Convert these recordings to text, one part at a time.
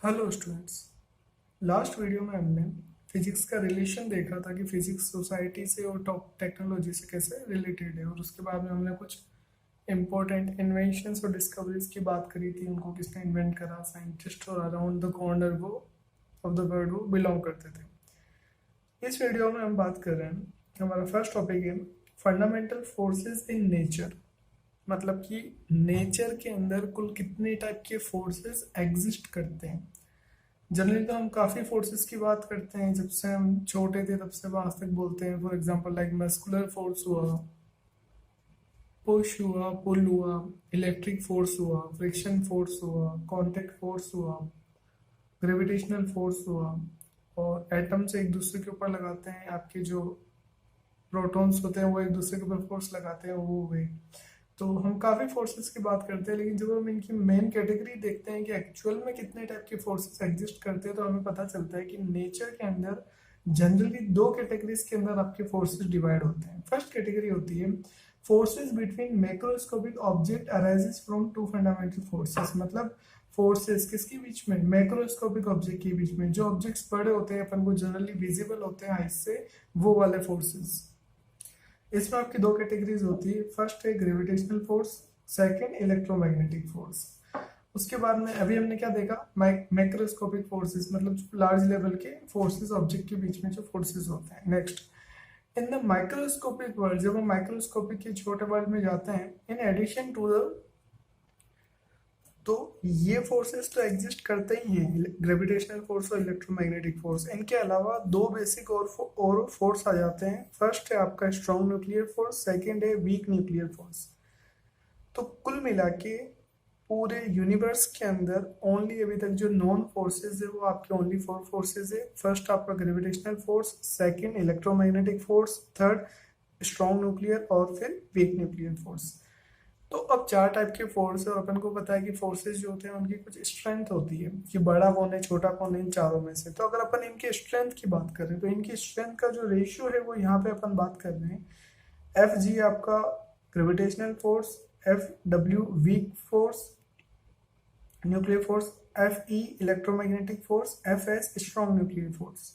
Hello students. Last video में हमने physics का रिलेशन देखा था कि फिजिक्स सोसाइटी से और टॉप टेक्नोलॉजी से कैसे रिलेटेड है, और उसके बाद में हमने कुछ इम्पोर्टेंट इन्वेंशंस और डिस्कवरीज की बात करी थी। उनको किसने इन्वेंट करा, साइंटिस्ट और अराउंड द कॉर्नर वो ऑफ द वर्ल्ड वो बिलोंग करते थे। इस वीडियो में हम बात कर रहे हैं, हमारा फर्स्ट टॉपिक है फंडामेंटल फोर्सेस इन नेचर। मतलब कि नेचर के अंदर कुल कितने टाइप के फोर्सेस एग्जिस्ट करते हैं। जनरली तो हम काफ़ी फोर्सेस की बात करते हैं, जब से हम छोटे थे तब से हम आज तक बोलते हैं। For example like muscular force हुआ, पुश हुआ, पुल हुआ, इलेक्ट्रिक फोर्स हुआ, फ्रिक्शन फोर्स हुआ, कांटेक्ट फोर्स हुआ, ग्रेविटेशनल फोर्स हुआ, और एटम्स एक दूसरे के ऊपर लगाते हैं, आपके जो प्रोटॉन्स होते हैं वो एक दूसरे के ऊपर फोर्स लगाते हैं, वो हुए। तो हम काफ़ी फोर्सेस की बात करते हैं, लेकिन जब हम इनकी मेन कैटेगरी देखते हैं कि एक्चुअल में कितने टाइप के फोर्सेस एग्जिस्ट करते हैं, तो हमें पता चलता है कि नेचर के अंदर जनरली दो कैटेगरीज के अंदर आपके फोर्सेस डिवाइड होते हैं। फर्स्ट कैटेगरी होती है forces between macroscopic object arises from two fundamental forces. मतलब फोर्सेस किसके बीच में? मैक्रोस्कोपिक ऑब्जेक्ट के बीच में। जो ऑब्जेक्ट्स बड़े होते हैं, अपन को जनरली विजिबल होते हैं आइज से, वो वाले फोर्सेस। इसमें आपकी दो कैटेगरीज होती है। फर्स्ट है gravitational force, second electromagnetic force. उसके बाद में अभी हमने क्या देखा, मैक्रोस्कोपिक फोर्सेस, मतलब जो लार्ज लेवल के फोर्सेस ऑब्जेक्ट के बीच में जो फोर्सेस होते हैं। Next, in the microscopic world, जब हम माइक्रोस्कोपिक के छोटे वर्ल्ड में जाते हैं, इन एडिशन टू द, तो ये फोर्सेस तो एग्जिस्ट करते ही हैं, ग्रेविटेशनल फोर्स और इलेक्ट्रोमैग्नेटिक फोर्स। इनके अलावा दो बेसिक और फोर्स आ जाते हैं। फर्स्ट है आपका स्ट्रॉन्ग न्यूक्लियर फोर्स, सेकंड है वीक न्यूक्लियर फोर्स। तो कुल मिला के पूरे यूनिवर्स के अंदर ओनली अभी तक जो नॉन फोर्सेज है वो आपके ओनली फोर फोर्सेज है। फर्स्ट आपका gravitational force, second electromagnetic force, third strong nuclear, और फिर वीक न्यूक्लियर फोर्स। तो अब चार टाइप के फोर्स है, और अपन को पता है कि फोर्सेस जो होते हैं उनकी कुछ स्ट्रेंथ होती है कि बड़ा कौन है, छोटा कौन है, इन चारों में से। तो अगर अपन इनके स्ट्रेंथ की बात करें, तो इनकी स्ट्रेंथ का जो रेशियो है वो यहाँ पे अपन बात कर रहे हैं। एफ जी आपका gravitational force, F W weak force nuclear force, F E electromagnetic force, F S strong nuclear force.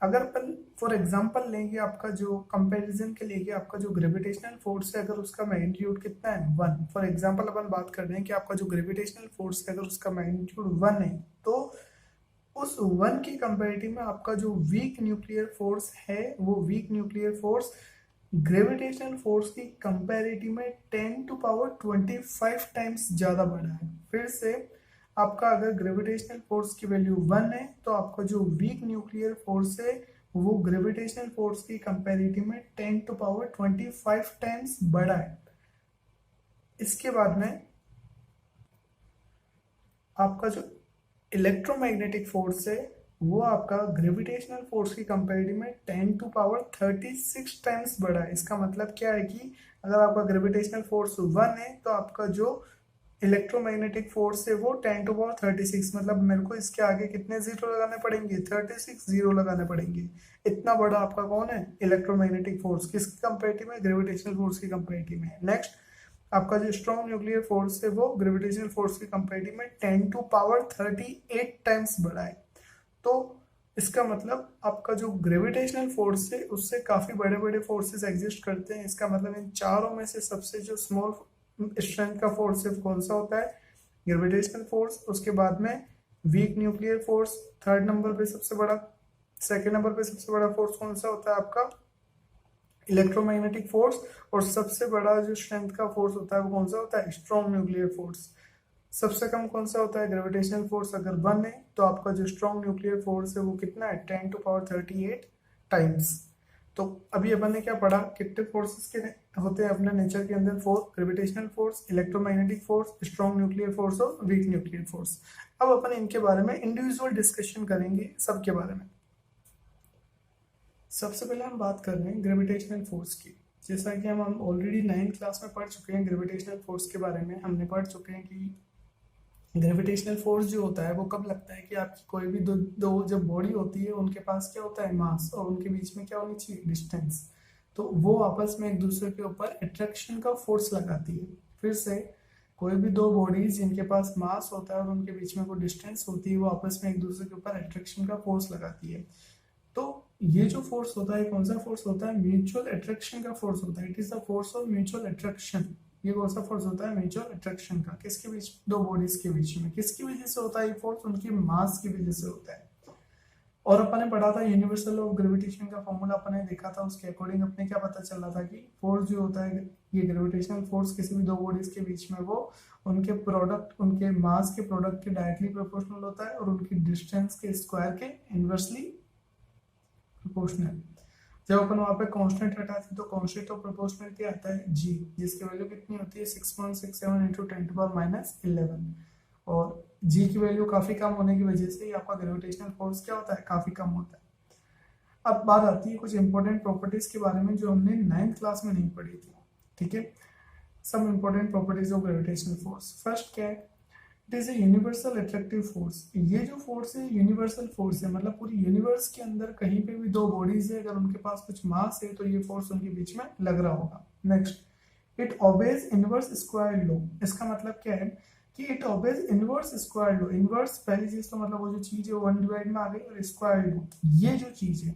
अगर अपन फॉर एग्जांपल लेंगे, आपका जो कंपैरिजन के लिए आपका जो ग्रेविटेशनल फोर्स है, अगर उसका मैग्नीट्यूड कितना है, 1। फॉर एग्जांपल अपन बात कर रहे हैं कि आपका जो ग्रेविटेशनल फोर्स है, अगर उसका मैग्नीट्यूड 1 है, तो उस 1 की कंपेरेटिव में आपका जो वीक न्यूक्लियर फोर्स है, वो week nuclear force gravitational force की कंपैरेटिव में 10 टू पावर 25 टाइम्स ज्यादा बड़ा है। फिर से आपका अगर ग्रेविटेशनल फोर्स की वैल्यू 1 है, तो आपका जो वीक न्यूक्लियर फोर्स है वो ग्रेविटेशनल फोर्स की कंपैरेटिव में 10 टू पावर 25 टाइम्स बड़ा है। इसके बाद में आपका जो इलेक्ट्रोमैग्नेटिक फोर्स है वो आपका ग्रेविटेशनल फोर्स की कंपैरेटिव में 10 टू पावर 36 टाइम्स बड़ा है। इसका मतलब क्या है कि अगर आपका ग्रेविटेशनल फोर्स 1 है, तो आपका जो इलेक्ट्रोमैग्नेटिक फोर्स है वो 10 टू पावर 36, मतलब मेरे को इसके आगे कितने जीरो लगाने पड़ेंगे, 36 जीरो लगाने पड़ेंगे। इतना बड़ा आपका कौन है, इलेक्ट्रोमैग्नेटिक फोर्स। किसकी कंपैरेटिव में? ग्रेविटेशनल फोर्स की कंपैरेटिव में। नेक्स्ट, आपका जो स्ट्रॉन्ग न्यूक्लियर फोर्स है वो ग्रेविटेशनल फोर्स की कंपैरेटिव में 10 टू पावर 38 टाइम्स बड़ा है। तो इसका मतलब आपका जो ग्रेविटेशनल फोर्स है उससे काफी बड़े बड़े फोर्सेस एग्जिस्ट करते हैं। इसका मतलब इन चारों में से सबसे जो स्मॉल स्ट्रेंथ का फोर्स है कौन सा होता है? Gravitational force. उसके बाद में week nuclear force third number पे सबसे बड़ा। सेकेंड नंबर पे सबसे बड़ा फोर्स कौन सा होता है? आपका इलेक्ट्रोमैग्नेटिक फोर्स। और सबसे बड़ा जो स्ट्रेंथ का फोर्स होता है वो कौन सा होता है? Strong nuclear force. सबसे कम कौन सा होता है? Gravitational force. अगर 1 है तो आपका जो स्ट्रॉन्ग न्यूक्लियर फोर्स है वो कितना है? 10 टू पावर 38 टाइम्स। तो अभी अपन ने क्या पढ़ा, कितने फोर्सेस के होते हैं अपने नेचर के अंदर? 4। Gravitational force, electromagnetic force, strong nuclear force और वीक न्यूक्लियर फोर्स। अब अपन इनके बारे में इंडिविजुअल डिस्कशन करेंगे, सबके बारे में। सबसे पहले हम बात कर रहे हैं ग्रेविटेशनल फोर्स की। जैसा कि हम ऑलरेडी 9th क्लास में पढ़ चुके हैं, ग्रेविटेशनल फोर्स के बारे में हमने पढ़ चुके हैं कि ग्रेविटेशनल फोर्स जो होता है वो कब लगता है कि आपकी कोई भी दो जब बॉडी होती है उनके पास क्या होता है? मास, और उनके बीच में क्या होनी चाहिए? डिस्टेंस। तो वो आपस में एक दूसरे के ऊपर अट्रैक्शन का फोर्स लगाती है। फिर से कोई भी दो बॉडीज जिनके पास मास होता है और उनके बीच में कोई डिस्टेंस होती है, वो आपस में एक दूसरे के ऊपर अट्रैक्शन का फोर्स लगाती है। तो ये जो फोर्स होता है कौन सा फोर्स होता है? म्यूचुअल अट्रैक्शन का फोर्स होता है। It is the force of mutual attraction. ये कौन सा फोर्स होता है? म्यूचुअल अट्रैक्शन का। किसके बीच? दो बॉडीज के बीच में। किसकी वजह से होता है ये फोर्स? उनकी मास की वजह से होता है। और अपन ने पढ़ा था यूनिवर्सल ऑफ ग्रेविटेशन का फॉर्मूला अपन ने देखा था, उसके अकॉर्डिंग अपने क्या पता चल रहा था कि फोर्स जो होता है, ये ग्रेविटेशनल फोर्स किसी भी दो बॉडीज के बीच में, वो उनके प्रोडक्ट, उनके मास के प्रोडक्ट के डायरेक्टली प्रोपोर्शनल होता है और उनकी डिस्टेंस के स्क्वायर के इनवर्सली प्रोपोर्शनल। जब अपन वहां पे कांस्टेंट हटाते हैं तो कांस्टेंट ऑफ प्रोपोर्शनलिटी आता है जी, जिसकी वैल्यू कितनी होती है? 6.67 इंटू 10⁻11। और जी की वैल्यू काफी कम होने की वजह से आपका ग्रेविटेशनल फोर्स क्या होता है? काफी कम होता है। अब बात आती है कुछ इंपॉर्टेंट प्रॉपर्टीज के बारे में जो हमने 9th क्लास में नहीं पढ़ी थी। ठीक है, some important properties of gravitational force. First क्या है? It is a universal attractive force. ये जो फोर्स है यूनिवर्सल फोर्स है, मतलब पूरी यूनिवर्स के अंदर कहीं पे भी दो बॉडीज है, अगर उनके पास कुछ मास है तो ये फोर्स उनके बीच में लग रहा होगा। Next, it obeys inverse square law. इसका मतलब क्या है कि it obeys inverse square law. Inverse पहली चीज तो मतलब वो जो चीज है वो 1 डिवाइड में आ गई, और स्क्वायर लॉ ये जो चीज है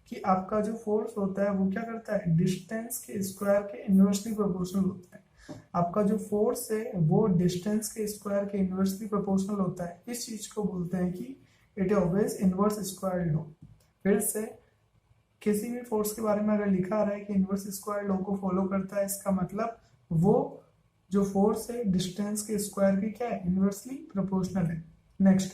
कि आपका जो फोर्स होता है वो क्या करता है? डिस्टेंस के स्क्वायर के इनवर्सली प्रोपोर्शनल होता है। आपका जो फोर्स है वो डिस्टेंस के स्क्वायर के इनवर्सली प्रोपोर्शनल होता है। इस चीज को बोलते हैं कि it always inverse square law. फिर से किसी भी फोर्स के बारे में अगर लिखा आ रहा है कि इनवर्स स्क्वायर लॉ को फॉलो करता है, इसका मतलब वो जो फोर्स है डिस्टेंस के स्क्वायर की क्या है? इनवर्सली प्रोपोर्शनल है। Next,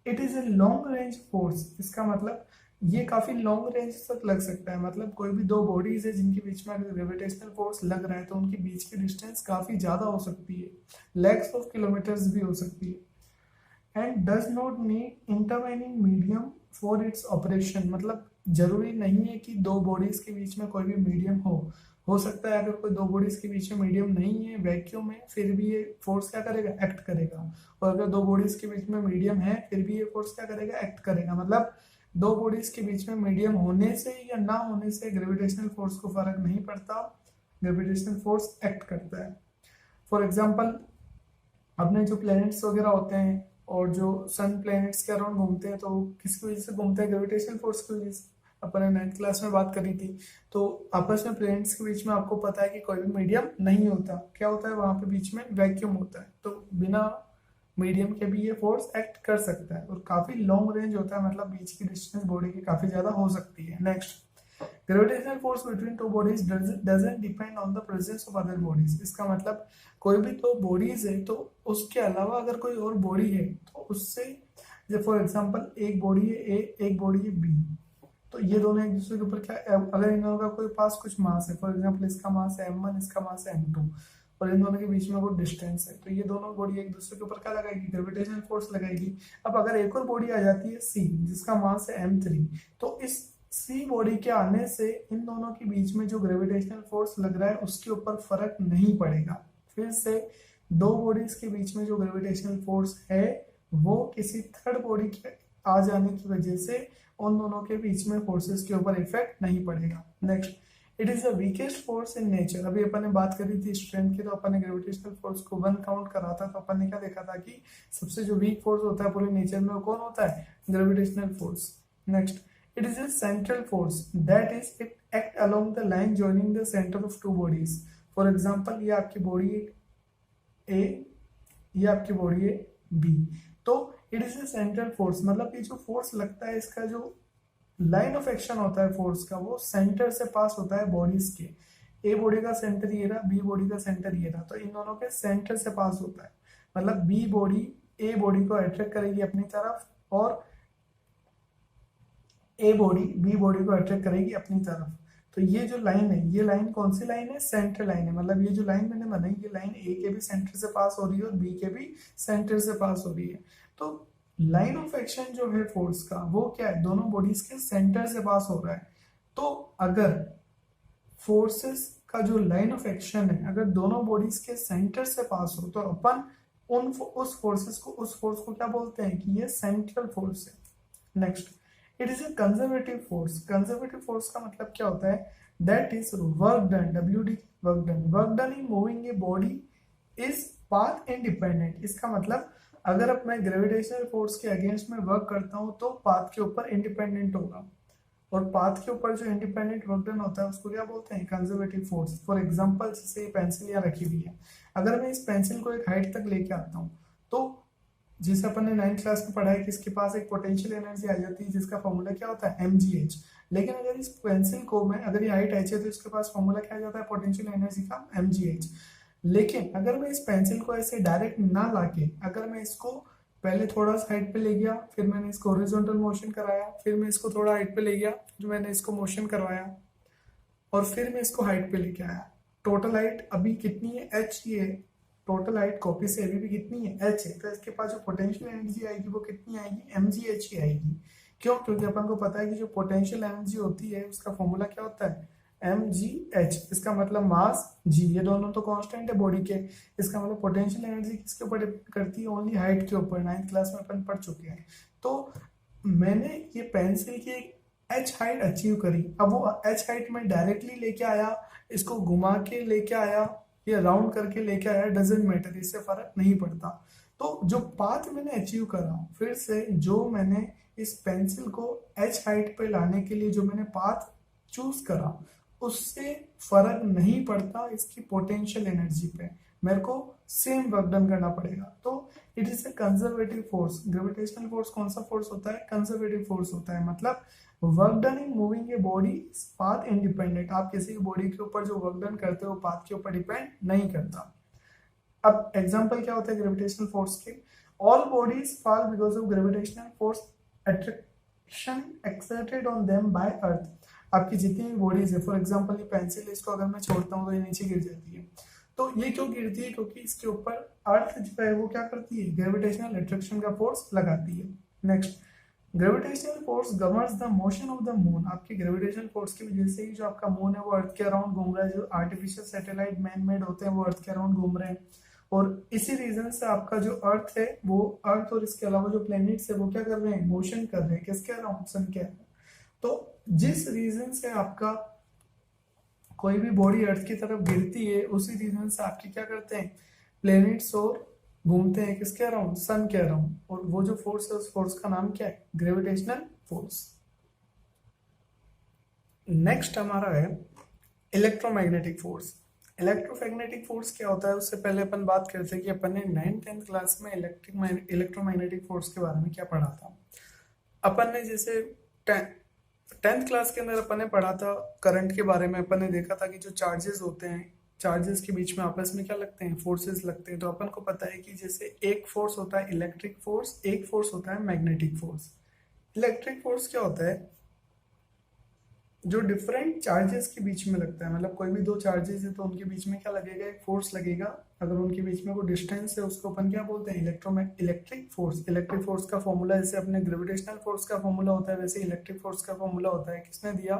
it is a long range force. इसका मतलब ये काफी लॉन्ग रेंज तक लग सकता है। मतलब कोई भी दो बॉडीज है जिनके बीच में अगर ग्रेविटेशनल फोर्स लग रहा है तो उनके बीच की डिस्टेंस काफी ज्यादा हो सकती है, लैक्स ऑफ किलोमीटर्स भी हो सकती है। And does not need intervening medium for its operation. मतलब जरूरी नहीं है कि दो बॉडीज के बीच में कोई भी मीडियम हो सकता है अगर कोई दो बॉडीज के बीच में मीडियम नहीं है, वैक्यूम है, फिर भी ये फोर्स क्या करेगा? एक्ट करेगा। और अगर दो बॉडीज के बीच में मीडियम है फिर भी ये फोर्स क्या करेगा? एक्ट करेगा। मतलब दो बॉडीज के बीच में मीडियम होने से या ना होने से ग्रेविटेशनल फोर्स को फर्क नहीं पड़ता, ग्रेविटेशनल फोर्स एक्ट करता है। फॉर एग्जाम्पल, अपने जो प्लैनेट्स वगैरह होते हैं और जो सन प्लैनेट्स के अराउंड घूमते हैं तो किसकी वजह से घूमते हैं? ग्रेविटेशनल फोर्स की वजह से। अपन ने 9th क्लास में बात करी थी। तो आपस में प्लैनेट्स के बीच में आपको पता है कि कोई भी मीडियम नहीं होता। क्या होता है वहां पे? बीच में वैक्यूम होता है। तो बिना मीडियम के भी ये फोर्स एक्ट कर सकता है और काफी लॉन्ग रेंज होता है, मतलब बीच की डिस्टेंस बॉडी की काफी ज्यादा हो सकती है। Next, gravitational force between two bodies doesn't depend on the presence of other bodies. इसका मतलब कोई भी दो बॉडीज है तो उसके अलावा अगर कोई और बॉडी है तो उससे, जैसे फॉर एग्जांपल एक बॉडी है ए, एक बॉडी है बी, तो ये दोनों एक दूसरे के ऊपर क्या, अगर इन दोनों का कोई पास कुछ मास है, फॉर एग्जांपल इसका मास है m1, इसका मास है m2, और इन दोनों के बीच में वो डिस्टेंस है, तो ये दोनों बॉडी एक दूसरे के ऊपर क्या लगाएगी? ग्रेविटेशनल फोर्स लगाएगी। अब अगर एक और बॉडी आ जाती है सी, जिसका मास है m3, तो इस सी बॉडी के आने से इन दोनों के बीच में जो ग्रेविटेशनल फोर्स लग रहा है उसके ऊपर फर्क नहीं पड़ेगा। फिर से दो बॉडीज के बीच में जो ग्रेविटेशनल फोर्स है वो किसी थर्ड बॉडी के आ जाने की वजह से उन दोनों के बीच में फोर्सेस के ऊपर इफेक्ट नहीं पड़ेगा। Next, it is the weakest force in nature. अभी अपन ने बात करी थी स्ट्रेंथ की, तो अपन ने ग्रेविटेशनल फोर्स को 1 काउंट करा था, तो अपन ने क्या देखा था कि सबसे जो वीक फोर्स होता है पूरे नेचर में वो कौन होता है? Gravitational force. Next, it is a central force, that is it act along the line joining the center of two bodies. For example, ये आपकी बॉडी है A, ये आपकी बॉडी है B, तो it is A central force. मतलब ये जो फोर्स लगता है इसका जो लाइन ऑफ एक्शन होता है फोर्स का वो सेंटर से पास होता है बॉडीज के। ए बॉडी का सेंटर ये रहा, बी बॉडी का सेंटर ये रहा, तो इन दोनों के सेंटर से पास होता है। मतलब बी बॉडी ए बॉडी को अट्रैक्ट करेगी अपनी तरफ और ए बॉडी बी बॉडी को अट्रैक्ट करेगी अपनी तरफ। तो ये जो लाइन है, ये लाइन कौन सी लाइन है? सेंटर लाइन है। मतलब ये जो लाइन मैंने बनाई, ये लाइन ए के भी सेंटर से पास हो रही है और बी के भी सेंटर से पास हो रही है। तो लाइन ऑफ एक्शन जो है फोर्स का वो क्या है? दोनों बॉडीज के सेंटर से पास हो रहा है। तो अगर फोर्सेस का जो लाइन ऑफ एक्शन है अगर दोनों बॉडीज के सेंटर से पास हो तो अपन उस फोर्स को क्या बोलते हैं? कि ये सेंट्रल फोर्स है। Next, it is A conservative force. Conservative force का मतलब क्या होता है? That is work done, WD, work done. Work done in moving a body is path independent, इसका मतलब अगर अब मैं ग्रेविटेशनल फोर्स के अगेंस्ट में वर्क करता हूँ तो पाथ के ऊपर इंडिपेंडेंट होगा, और पाथ के ऊपर जो इंडिपेंडेंट वर्क डन होता है उसको क्या बोलते हैं, कंजर्वेटिव फोर्स। फॉर एग्जांपल जैसे ये पेंसिल यहाँ रखी हुई है, अगर मैं इस पेंसिल को एक हाइट तक लेके आता हूँ तो जिसे अपन ने 9th क्लास में पढ़ा है कि इसके पास एक पोटेंशियल एनर्जी आ जाती है जिसका फॉर्मूला क्या होता है, mgh। लेकिन अगर इस पेंसिल को मैं, अगर ये हाइट h है तो इसके पास फॉर्मूला क्या आ जाता है पोटेंशियल एनर्जी का, mgh। लेकिन अगर मैं इस पेंसिल को ऐसे डायरेक्ट ना लाके, अगर मैं इसको पहले थोड़ा सा हाइट पे ले गया, फिर मैंने इसको हॉरिजॉन्टल मोशन कराया, फिर मैं इसको थोड़ा हाइट पे ले गया, फिर मैंने इसको मोशन करवाया, और फिर मैं इसको हाइट पे लेके आया, टोटल हाइट अभी कितनी है, h ही है। टोटल हाइट कॉपी से अभी भी कितनी है, h है। तो इसके पास जो पोटेंशियल एनर्जी आएगी वो कितनी आएगी, mgh ही आएगी। क्यों? क्योंकि अपन को पता है कि जो पोटेंशियल एनर्जी होती है उसका फॉर्मूला क्या होता है, mgh। इसका मतलब मास g, ये दोनों तो कांस्टेंट है बॉडी के। इसका मतलब पोटेंशियल एनर्जी किसके ऊपर डिपेंड करती है, ओनली हाइट के ऊपर। 9th क्लास में अपन पढ़ चुके हैं। तो मैंने ये पेंसिल की एक h हाइट अचीव करी, अब वो h हाइट में डायरेक्टली लेके आया, इसको घुमा के लेके आया या राउंड करके लेके आया, डजेंट मैटर, इससे फर्क नहीं पड़ता। तो जो पाथ मैंने अचीव करा, फिर से जो मैंने इस पेंसिल को h हाइट पे लाने के लिए जो मैंने पाथ चूज करा, उससे फर्क नहीं पड़ता इसकी पोटेंशियल एनर्जी पे, मेरे को सेम वर्क डन करना पड़ेगा। तो it is A conservative force. Gravitational force कौन सा फोर्स होता है, कंजर्वेटिव फोर्स होता है। मतलब work done in moving a body is path independent. आप किसी की बॉडी के ऊपर जो वर्क डन करते हो पाथ के ऊपर डिपेंड नहीं करता। अब एग्जांपल क्या होता है ग्रेविटेशनल फोर्स के, all bodies fall because of gravitational force attraction exerted on them by earth. आपकी जितनी भी बॉडीज है, फॉर एग्जांपल ये पेंसिल, इसको अगर मैं छोड़ता हूँ तो ये नीचे गिर जाती है। तो ये क्यों गिरती है, क्योंकि इसके ऊपर अर्थ जो है वो क्या करती है, ग्रेविटेशनल अट्रैक्शन का फोर्स लगाती है। Next, gravitational force governs the motion of the moon. आपकी ग्रेविटेशनल फोर्स की वजह से ही जो आपका मून है वो अर्थ के अराउंड घूम रहा है, जो आर्टिफिशियल सैटेलाइट मैन मेड होते हैं वो अर्थ के अराउंड घूम रहे हैं, और इसी रीजन से आपका जो अर्थ है वो, अर्थ और इसके अलावा जो प्लैनेट्स है वो क्या कर रहे हैं, मोशन कर रहे हैं, किसके अराउंड, सन के अराउंड। तो जिस रीजन से आपका कोई भी बॉडी अर्थ की तरफ गिरती है, उसी रीजन से आपके क्या करते हैं, प्लैनेट्स और घूमते हैं किसके अराउंड, सन के अराउंड। और वो जो फोर्स है उस फोर्स का नाम क्या है, ग्रेविटेशनल फोर्स। नेक्स्ट हमारा है इलेक्ट्रोमैग्नेटिक फोर्स। इलेक्ट्रोमैग्नेटिक फोर्स क्या होता है, उससे पहले अपन बात करते हैं कि अपन ने 9th-10th क्लास में इलेक्ट्रोमैग्नेटिक फोर्स के बारे में क्या पढ़ा था। अपन ने जैसे 10th क्लास के अंदर अपन ने पढ़ा था करंट के बारे में। अपन ने देखा था कि जो चार्जेस होते हैं, चार्जेस के बीच में आपस में क्या लगते हैं, फोर्सेस लगते हैं। तो अपन को पता है कि जैसे एक फोर्स होता है इलेक्ट्रिक फोर्स, एक फोर्स होता है मैग्नेटिक फोर्स। इलेक्ट्रिक फोर्स क्या होता है, जो डिफरेंट चार्जेस के बीच में लगता है। मतलब कोई भी दो चार्जेस है तो उनके बीच में क्या लगेगा, एक फोर्स लगेगा। अगर उनके बीच में कोई डिस्टेंस है उसको अपन क्या बोलते हैं, इलेक्ट्रिक फोर्स। इलेक्ट्रिक फोर्स का फॉर्मूला जैसे अपने ग्रेविटेशनल फोर्स का फॉर्मूला होता है, वैसे इलेक्ट्रिक फोर्स का फॉर्मूला होता है। किसने दिया,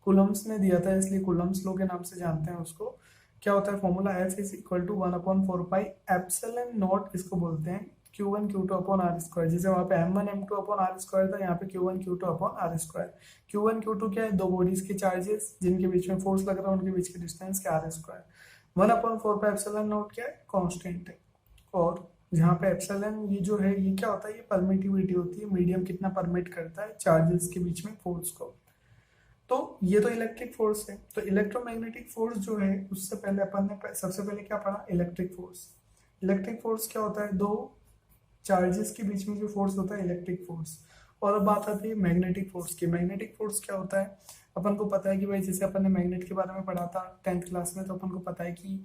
कूलम्ब्स ने दिया था, इसलिए कूलम्ब्स लॉ के नाम से जानते हैं उसको। क्या होता है formula, F is equal to 1/4 pi epsilon naught, इसको बोलते हैं Q1 Q2 upon are square. जैसे वहां पे M1 M2 upon are square था, यहाँ पे Q1 Q2 upon are square. Q1 Q2 क्या है, दो बॉडीज के चार्जेस जिनके बीच में फोर्स लग रहा है, उनके बीच के डिस्टेंस क्या, R square. 1/4 pi epsilon naught क्या है, कांस्टेंट है। और जहाँ पे एप्सिलॉन ये जो है ये क्या होता है, ये परमिटिविटी होती है, मीडियम कितना परमिट करता है चार्जेस के बीच में फोर्स को। तो ये तो इलेक्ट्रिक फोर्स है। तो इलेक्ट्रोमैग्नेटिक फोर्स जो है उससे पहले अपन ने सबसे पहले क्या पढ़ा, इलेक्ट्रिक फोर्स। इलेक्ट्रिक फोर्स क्या होता है, दो चार्जेस के बीच में जो फोर्स होता है, इलेक्ट्रिक फोर्स। और अब बात आती है मैग्नेटिक फोर्स की। मैग्नेटिक फोर्स क्या होता है, अपन को पता है कि भाई जैसे अपन ने मैग्नेट के बारे में पढ़ा था 10th क्लास में, तो अपन को पता है कि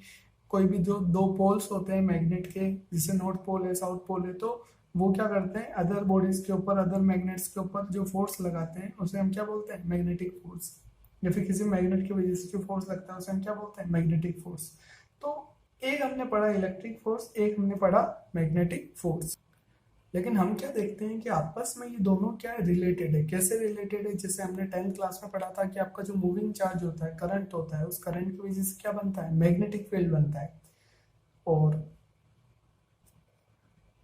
कोई भी जो दो पोल्स होते हैं मैग्नेट के, जैसे नॉर्थ पोल है साउथ पोल है, तो वो क्या करते हैं, अदर बॉडीज के ऊपर, अदर मैग्नेट्स के ऊपर जो फोर्स लगाते हैं उसे हम क्या बोलते हैं, मैग्नेटिक फोर्स। या फिर किसी मैग्नेट की वजह से जो फोर्स लगता है उसे हम क्या बोलते हैं, मैग्नेटिक फोर्स। तो एक हमने पढ़ा इलेक्ट्रिक फोर्स, एक हमने पढ़ा मैग्नेटिक फोर्स। लेकिन हम क्या देखते हैं कि आपस में ये दोनों क्या रिलेटेड है, कैसे रिलेटेड है। जैसे हमने 10th क्लास में पढ़ा था कि आपका जो मूविंग चार्ज होता है, करंट होता है, उस करंट की वजह से क्या बनता है, मैग्नेटिक फील्ड बनता है। और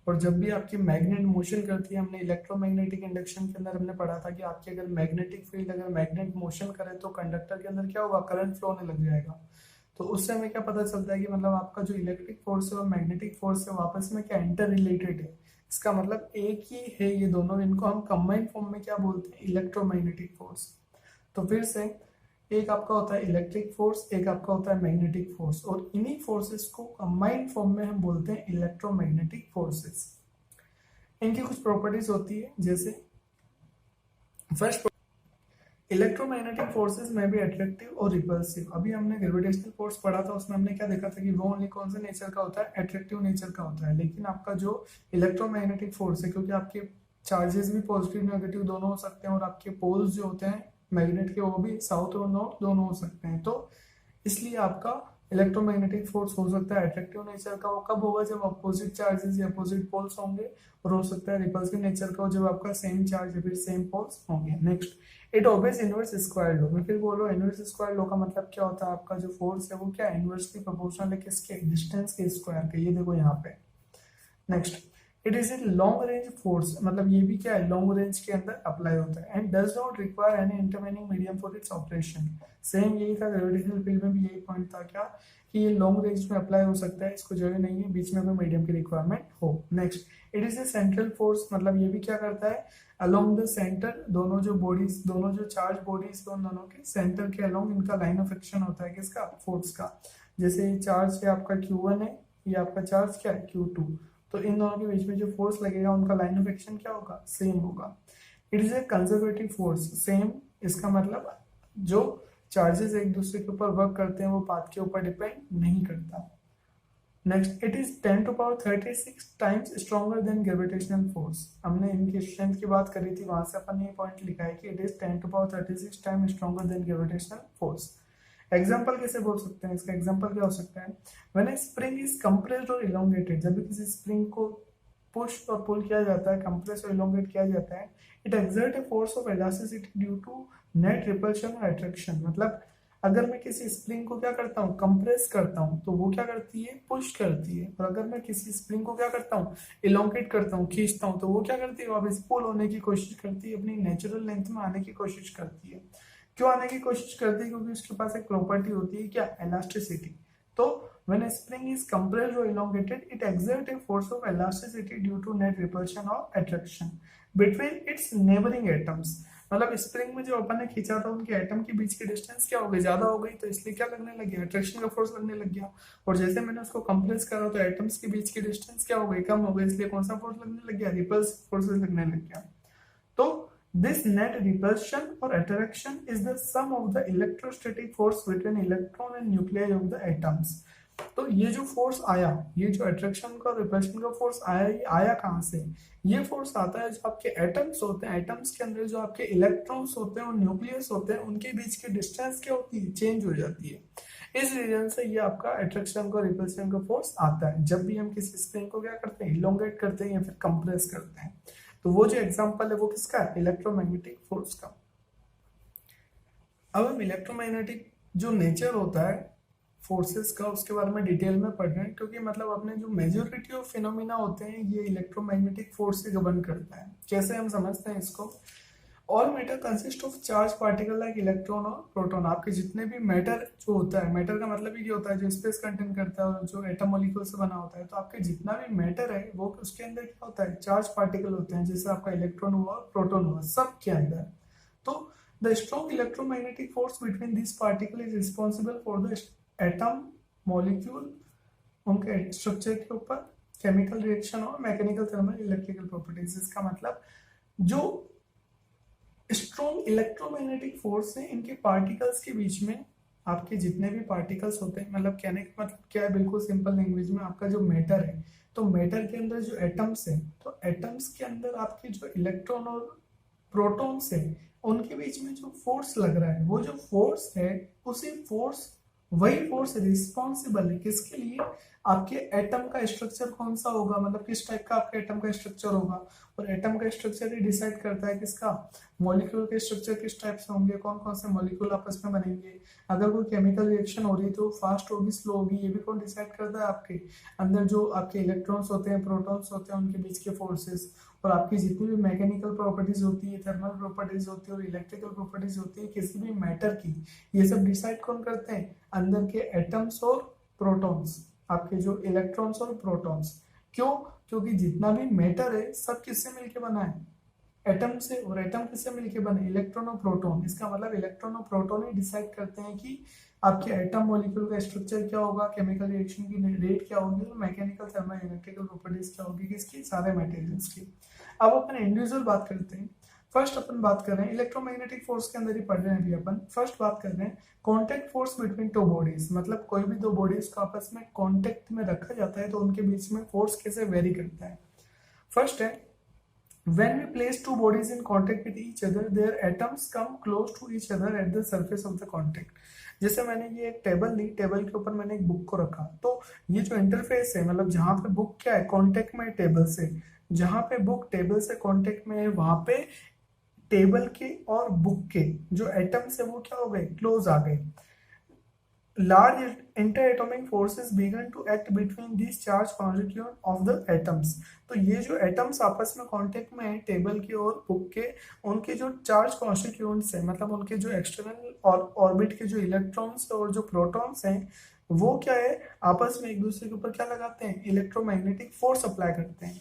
जब भी आपकी मैग्नेट मोशन करती है, हमने इलेक्ट्रोमैग्नेटिक इंडक्शन के अंदर हमने पढ़ा था कि आपकी अगर मैग्नेटिक फील्ड, अगर मैग्नेट मोशन करे तो कंडक्टर के अंदर क्या होगा, करंट फ्लो होने लग जाएगा। तो उससे हमें क्या पता चलता है कि मतलब आपका जो इलेक्ट्रिक फोर्स है और मैग्नेटिक फोर्स है आपस में क्या इंटर रिलेटेड है। इसका मतलब एक ही है ये दोनों, इनको हम कंबाइंड फॉर्म में क्या बोलते हैं, इलेक्ट्रोमैग्नेटिक फोर्स। तो फिर से एक आपका होता है इलेक्ट्रिक फोर्स, एक आपका होता है मैग्नेटिक फोर्स, और इन्हीं फोर्सेस को कंबाइंड फॉर्म में हम बोलते हैं इलेक्ट्रोमैग्नेटिक फोर्सेस। इनकी कुछ प्रॉपर्टीज होती है, जैसे फर्स्ट, इलेक्ट्रोमैग्नेटिक फोर्सेस में भी अट्रैक्टिव और रिपल्सिव। अभी हमने ग्रेविटेशनल फोर्स पढ़ा था, उसमें हमने क्या देखा था कि वो ओनली कौन से नेचर का होता है, अट्रैक्टिव नेचर का होता है। लेकिन आपका जो इलेक्ट्रोमैग्नेटिक फोर्स है, क्योंकि आपके चार्जेस भी पॉजिटिव नेगेटिव दोनों हो सकते हैं, और आपके पोल्स जो होते हैं मैग्नेट के वो भी साउथ और नॉर्थ दोनों हो सकते हैं, तो इसलिए आपका इलेक्ट्रोमैग्नेटिक फोर्स हो सकता है अट्रैक्टिव नेचर का। वो कब होगा, जब अपोजिट चार्जेस या अपोजिट पोल्स होंगे, और हो सकता है रिपल्सिव नेचर का जब आपका सेम चार्ज या फिर सेम पोल्स होंगे। Next, it obvious inverse square law. मैं फिर बोलो इनवर्स स्क्वायर लॉ का मतलब क्या होता है, आपका जो फोर्स है वो क्या इनवर्सली प्रोपोर्शनल है किसके, डिस्टेंस के स्क्वायर के। ये देखो यहाँ पे। Next, it is a long range force, मतलब ये भी क्या है, लॉन्ग रेंज के अंदर अप्लाई होता है, and does not require any intervening medium for its operation. Same यही था ग्रेविटेशनल फील्ड में भी, यही पॉइंट था क्या, कि ये लॉन्ग रेंज में अप्लाई हो सकता है, इसको जरूरी नहीं है बीच में कोई मीडियम की रिक्वायरमेंट हो। Next, it is A central force, मतलब ये भी क्या करता है, अलोंग द सेंटर, दोनों जो बॉडीज, दोनों जो चार्ज बॉडीज उन दोनों के सेंटर के अलोंग इनका लाइन ऑफ एक्शन होता है, किसका, फोर्स का। जैसे ये चार्ज है आपका Q1 है, ये आपका चार्ज क्या है Q2, तो इन दोनों के बीच में जो फोर्स लगेगा उनका लाइन ऑफ एक्शन क्या होगा, सेम होगा। It is A conservative force, same, इसका मतलब जो चार्जेस एक दूसरे के ऊपर वर्क करते हैं वो पाथ के ऊपर डिपेंड नहीं करता। Next, it is 10⁻36 times stronger than gravitational force. हमने इनकी स्ट्रेंथ की बात करी थी, वहां से अपन ने ये पॉइंट लिखा है कि it is 10⁻36 time stronger than gravitational force. Example कैसे बोल सकते हैं, इसका एग्जाम्पल क्या हो सकता है, when A spring is compressed और इलोंगेटेड, जब भी किसी स्प्रिंग को पुश और पुल किया जाता है, कंप्रेस और इलोंगेट किया जाता है, it exert a force of elasticity due to net repulsion और अट्रैक्शन। मतलब अगर मैं किसी स्प्रिंग को क्या करता हूँ, कंप्रेस करता हूँ, तो वो क्या करती है, पुश करती है, और अगर मैं किसी स्प्रिंग को क्या करता हूँ, इलोंगेट करता हूँ, खींचता हूँ, तो वो क्या करती है, वापस पुल होने की कोशिश करती है, अपनी नेचुरल लेंथ में आने की कोशिश करती है। क्यों आने की कोशिश करती है, क्योंकि उसके पास एक प्रॉपर्टी होती है क्या, इलास्टिसिटी। तो when a spring is compressed or elongated, it exerts a force of elasticity due to net repulsion or attraction between its neighboring atoms। मतलब स्प्रिंग में जो अपन ने खींचा था उनके एटम के बीच की डिस्टेंस क्या हो गई, ज्यादा हो गई, तो इसलिए क्या लगने लग गया, अट्रैक्शन का फोर्स लगने लग गया। और जैसे मैंने उसको कंप्रेस करा तो एटम्स के बीच की डिस्टेंस क्या हो गई, कम हो गई, इसलिए कौन सा फोर्स लगने लग गया, रिपल्सिव फोर्सेस लगने लग गया। तो this net repulsion or attraction is the sum of the electrostatic force between electron and nuclei of the atoms। तो ये जो फोर्स आया, ये जो अट्रैक्शन का रिपल्शन का फोर्स आया, ये आया कहाँ से, ये फोर्स आता है जो आपके एटम्स होते हैं, एटम्स के अंदर जो आपके इलेक्ट्रॉन्स होते हैं और न्यूक्लियस होते हैं, उनके बीच की डिस्टेंस क्या होती है, चेंज हो जाती है। इस रीजन से ये आपका अट्रैक्शन का रिपल्शन का फोर्स आता है जब भी हम किसी स्प्रिंग को क्या करते हैं, इलोंगेट करते हैं या फिर कंप्रेस करते हैं। तो वो जो एग्जांपल है वो किसका है, इलेक्ट्रोमैग्नेटिक फोर्स का। अब हम इलेक्ट्रोमैग्नेटिक जो नेचर होता है फोर्सेस का, उसके बारे में डिटेल में पढ़ रहे हैं, क्योंकि मतलब अपने जो मेजॉरिटी ऑफ फिनोमिना होते हैं ये इलेक्ट्रोमैग्नेटिक फोर्स से गवर्न करता है। कैसे हम समझते हैं इसको, all matter consist of charge particle like electron और प्रोटॉन। आपके जितने भी मैटर जो होता है, मैटर का मतलब ये होता है जो स्पेस कंटेन करता है और जो एटम मॉलिक्यूल से बना होता है, तो आपके जितना भी मैटर है वो उसके अंदर क्या होता है, चार्ज पार्टिकल होते हैं, जैसे आपका इलेक्ट्रॉन हुआ, प्रोटॉन हुआ, सब के अंदर। तो the strong electromagnetic force between this particle is responsible for the atom molecule, उनके स्ट्रक्चर के ऊपर, केमिकल रिएक्शन और मैकेनिकल थर्मल इलेक्ट्रिकल प्रॉपर्टीज। इसका मतलब जो स्ट्रॉन्ग इलेक्ट्रोमैग्नेटिक फोर्स है, इनके पार्टिकल्स के बीच में, आपके जितने भी पार्टिकल्स होते हैं, मतलब कहने का मतलब क्या है, बिल्कुल सिंपल लैंग्वेज में, आपका जो मैटर है, तो मैटर के अंदर जो एटम्स है, तो एटम्स के अंदर आपके जो इलेक्ट्रॉन और प्रोटॉन्स है, उनके बीच में जो फोर्स लग रहा है, वो जो फोर्स है, उसी फोर्स, वही फोर्स रिस्पॉन्सिबल है किसके लिए, आपके एटम का स्ट्रक्चर कौन सा होगा, मतलब किस टाइप का आपका एटम का स्ट्रक्चर होगा। और एटम का स्ट्रक्चर ही डिसाइड करता है किसका, मॉलिक्यूल के स्ट्रक्चर किस टाइप से होंगे, कौन कौन से मॉलिक्यूल आपस में बनेंगे, अगर कोई केमिकल रिएक्शन हो रही है तो फास्ट होगी, स्लो होगी, ये भी कौन डिसाइड करता है, आपके अंदर जो आपके इलेक्ट्रॉन्स होते हैं, प्रोटॉन्स होते हैं, उनके बीच के फोर्सेस। और आपकी जितनी भी मैकेनिकल प्रॉपर्टीज होती है, थर्मल प्रॉपर्टीज होती है और इलेक्ट्रिकल प्रॉपर्टीज होती है किसी भी मैटर की, ये सब डिसाइड कौन करते हैं? अंदर के एटम्स और प्रोटॉन्स, आपके जो इलेक्ट्रॉन्स और प्रोटॉन्स। क्यों? क्योंकि जितना भी मैटर है सब किससे मिलके बना है? एटम से। और एटम किससे मिलके बने? इलेक्ट्रॉन और प्रोटॉन। इसका मतलब इलेक्ट्रॉन और प्रोटॉन ही डिसाइड करते हैं कि आपके एटम मॉलिक्यूल का स्ट्रक्चर क्या होगा, केमिकल रिएक्शन की रेट क्या होगी और मैकेनिकल थर्मल इलेक्ट्रिकल प्रॉपर्टीज क्या होगी किसकी? सारे मटेरियल्स की। अब अपन इंडिविजुअल बात करते हैं। फर्स्ट अपन बात कर रहे हैं इलेक्ट्रोमैग्नेटिक फोर्स के अंदर ही पढ़ रहे हैं अभी अपन। फर्स्ट बात कर रहे हैं contact force between two bodies, मतलब कोई भी दो बॉडीज को आपस में कॉन्टेक्ट में रखा जाता है तो उनके बीच में फोर्स कैसे वेरी करता है। फर्स्ट है when we place two bodies in contact with each other their atoms come close to each other at the surface of the contact। जैसे मैंने ये एक टेबल ली, टेबल के ऊपर मैंने एक बुक को रखा, तो ये जो इंटरफेस है, मतलब जहां पे बुक क्या है, कांटेक्ट में है टेबल से, जहां पे बुक टेबल से कांटेक्ट में है वहां पे टेबल के और बुक के जो एटम्स है वो क्या हो गए? क्लोज आ गए। Large interatomic forces began to act between these charged constituent of the atoms। तो ये जो एटम्स आपस में कांटेक्ट में है टेबल के और बुक के, उनके जो चार्ज कॉन्स्टिट्यूएंट्स है, मतलब उनके जो एक्सटर्नल और ऑर्बिट के जो इलेक्ट्रॉन्स और जो प्रोटॉन्स हैं, वो क्या है? आपस में एक दूसरे के ऊपर क्या लगाते हैं? इलेक्ट्रोमैग्नेटिक फोर्स अप्लाई करते हैं।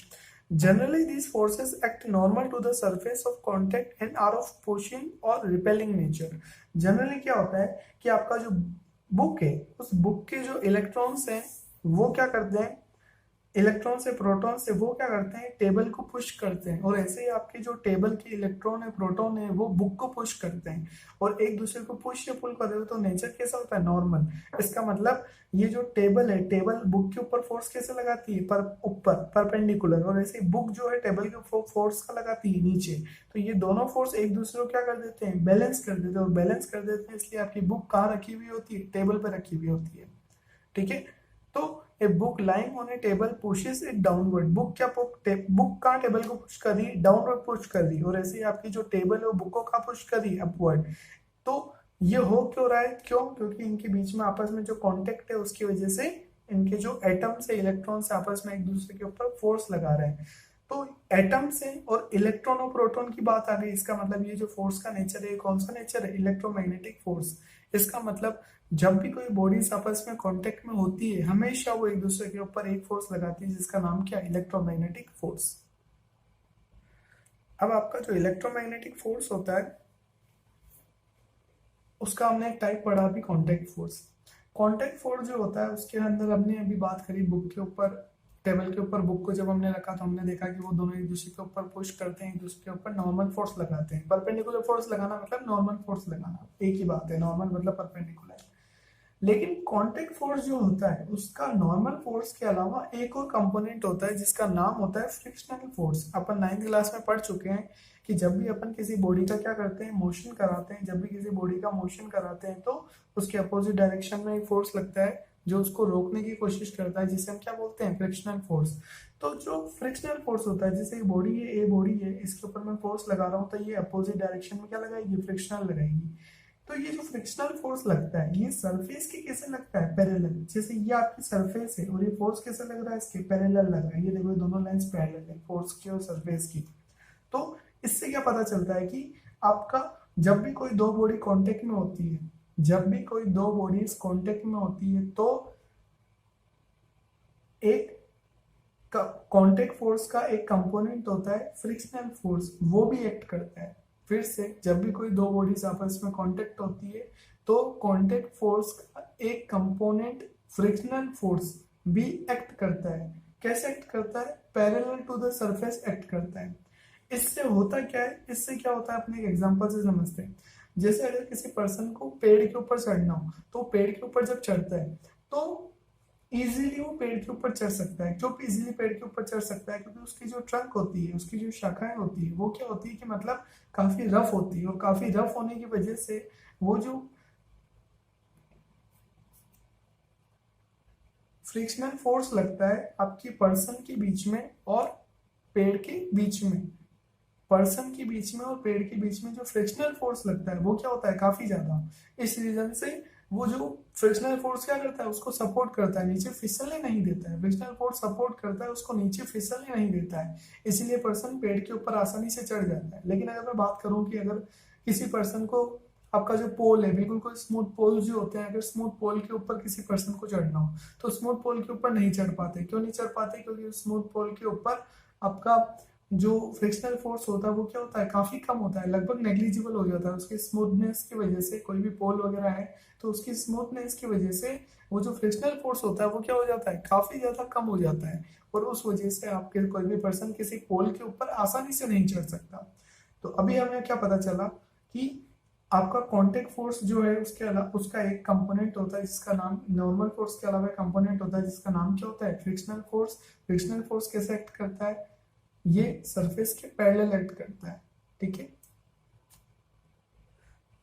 Generally, these forces act normal to the surface of contact and are of pushing और repelling nature। जनरली क्या होता है कि आपका जो बुक है, उस बुक के जो इलेक्ट्रॉन्स हैं वो क्या करते हैं? इलेक्ट्रॉन से प्रोटॉन से वो क्या करते हैं? टेबल को पुश करते हैं। और ऐसे ही आपके जो टेबल के इलेक्ट्रॉन है, प्रोटॉन है, वो बुक को पुश करते हैं और एक दूसरे को पुश या पुल कर रहे हो तो नेचर कैसा होता है? नॉर्मल। इसका मतलब ये जो टेबल है, टेबल बुक के ऊपर फोर्स कैसे लगाती है? पर ऊपर परपेंडिकुलर, और ऐसे बुक जो है टेबल के फोर्स का लगाती है नीचे। तो ये दोनों फोर्स एक दूसरे को क्या कर देते हैं? बैलेंस कर देते हैं। और बैलेंस कर देते हैं इसलिए आपकी बुक कहाँ रखी हुई होती है? टेबल पर रखी हुई होती है। ठीक है, तो a book lying on A table pushes it downward. Book क्या बुक कहाँ टेबल को पुश कर रही है? डाउनवर्ड पुश कर रही है। और ऐसे ही आपकी जो टेबल है वो बुक को कहाँ पुश कर रही है? अपवर्ड। तो ये हो क्यों रहा है? क्यों? क्योंकि इनके बीच में आपस में जो कांटेक्ट है उसकी वजह से इनके जो एटम से इलेक्ट्रॉन से आपस में एक दूसरे के ऊपर फोर्स लगा रहे हैं। तो एटम से और इलेक्ट्रॉन और प्रोटॉन की बात आ गई। इसका मतलब ये जो फोर्स का नेचर है, कौन सा नेचर है? Electromagnetic force. इसका मतलब जब भी कोई बॉडीज आपस में कांटेक्ट में होती है हमेशा वो एक दूसरे के ऊपर एक फोर्स लगाती है जिसका नाम क्या है? Electromagnetic force. अब आपका जो इलेक्ट्रोमैग्नेटिक फोर्स होता है उसका हमने एक टाइप पढ़ा अभी, कांटेक्ट फोर्स। कांटेक्ट फोर्स जो होता है उसके अंदर हमने अभी बात करी बुक के ऊपर, टेबल के ऊपर बुक को जब हमने रखा तो हमने देखा कि वो दोनों एक दूसरे के ऊपर पुश करते हैं, एक दूसरे के ऊपर नॉर्मल फोर्स लगाते हैं। परपेंडिकुलर फोर्स लगाना मतलब नॉर्मल फोर्स लगाना, एक ही बात है। नॉर्मल मतलब परपेंडिकुलर। लेकिन कांटेक्ट फोर्स जो होता है उसका नॉर्मल फोर्स के अलावा एक और कंपोनेंट होता है जिसका नाम होता है फ्रिक्शनल फोर्स। अपन 9th क्लास में पढ़ चुके हैं कि जब भी अपन किसी बॉडी का क्या करते हैं? मोशन कराते हैं। जब भी किसी बॉडी का मोशन कराते हैं तो उसके अपोजिट डायरेक्शन में एक फोर्स लगता है जो उसको रोकने की कोशिश करता है, जिसे हम क्या बोलते हैं? Frictional force. तो जो फ्रिक्शनल फोर्स होता है, जैसे बॉडी है, ए बॉडी है, इसके ऊपर मैं फोर्स लगा रहा हूँ तो ये अपोजिट डायरेक्शन में क्या लगाएगी? फ्रिक्शनल लगाएगी। तो ये जो फ्रिक्शनल फोर्स लगता है ये सरफेस के कैसे लगता है? पैरेलल। जैसे ये आपकी सरफेस है और ये फोर्स कैसे लग रहा है? इसके पैरेलल लग रहा है। ये देखो दोनों लाइंस पैरेलल है, फोर्स की और सरफेस की। तो इससे क्या पता चलता है कि आपका जब भी कोई दो बॉडी कांटेक्ट में होती है, जब भी कोई दो बॉडीज कांटेक्ट में होती है तो एक कांटेक्ट फोर्स का एक कंपोनेंट होता है फ्रिक्शनल फोर्स, वो भी एक्ट करता है। फिर से जब भी कोई दो बॉडीज आपस में कांटेक्ट होती है तो कांटेक्ट फोर्स का एक कंपोनेंट फ्रिक्शनल फोर्स भी एक्ट करता है। कैसे एक्ट करता है? Parallel to the surface act करता है। इससे होता क्या है? इससे क्या होता है अपने एक एग्जांपल से समझते हैं। जैसे अगर किसी पर्सन को पेड़ के ऊपर चढ़ना हो तो पेड़ के ऊपर जब चढ़ता है तो इजीली वो पेड़ के ऊपर चढ़ सकता है। क्यों इजीली पेड़ के ऊपर चढ़ सकता है? क्योंकि उसकी जो ट्रंक होती है, उसकी जो शाखाएं होती है वो क्या होती है कि मतलब काफी रफ होती है। और काफी रफ होने की वजह से वो जो फ्रिक्शनल फोर्स लगता है आपकी पर्सन के बीच में और पेड़ के बीच में, पर्सन के बीच में और पेड़ के बीच में जो फ्रिक्शनल फोर्स लगता है वो क्या होता है? काफी ज्यादा। इस रीजन से वो जो फ्रिक्शनल फोर्स क्या करता है, उसको सपोर्ट करता है, नीचे फिसलने नहीं देता है। फ्रिक्शनल फोर्स सपोर्ट करता है, उसको नीचे फिसलने नहीं देता है, इसीलिए पर्सन पेड़ के ऊपर आसानी से चढ़ जाता है। लेकिन अगर मैं बात करूं कि अगर किसी पर्सन को, आपका जो पोल है, बिल्कुल कोई स्मूथ पोल जो होते हैं, अगर स्मूथ पोल के ऊपर किसी पर्सन को चढ़ना हो तो स्मूथ पोल के ऊपर नहीं चढ़ पाते। क्यों नहीं चढ़ पाते? क्योंकि स्मूथ पोल के ऊपर आपका जो फ्रिक्शनल फोर्स होता है वो क्या होता है, काफी कम होता है, लगभग नेग्लिजिबल हो जाता है। उसकी स्मूथनेस की वजह से, कोई भी पोल वगैरह है तो उसकी स्मूथनेस की वजह से वो जो फ्रिक्शनल फोर्स होता है वो क्या हो जाता है, काफी ज्यादा कम हो जाता है, और उस वजह से आपके कोई भी पर्सन किसी पोल के ऊपर आसानी से नहीं चढ़ सकता। तो अभी हमें क्या पता चला कि आपका कांटेक्ट फोर्स जो है उसके अलावा उसका एक कंपोनेंट होता है जिसका नाम, नॉर्मल फोर्स के अलावा कंपोनेंट होता है जिसका नाम क्या होता है, फ्रिक्शनल फोर्स। फ्रिक्शनल फोर्स कैसे एक्ट करता है, ये सरफेस के पैरेलल एक्ट करता है, ठीक है।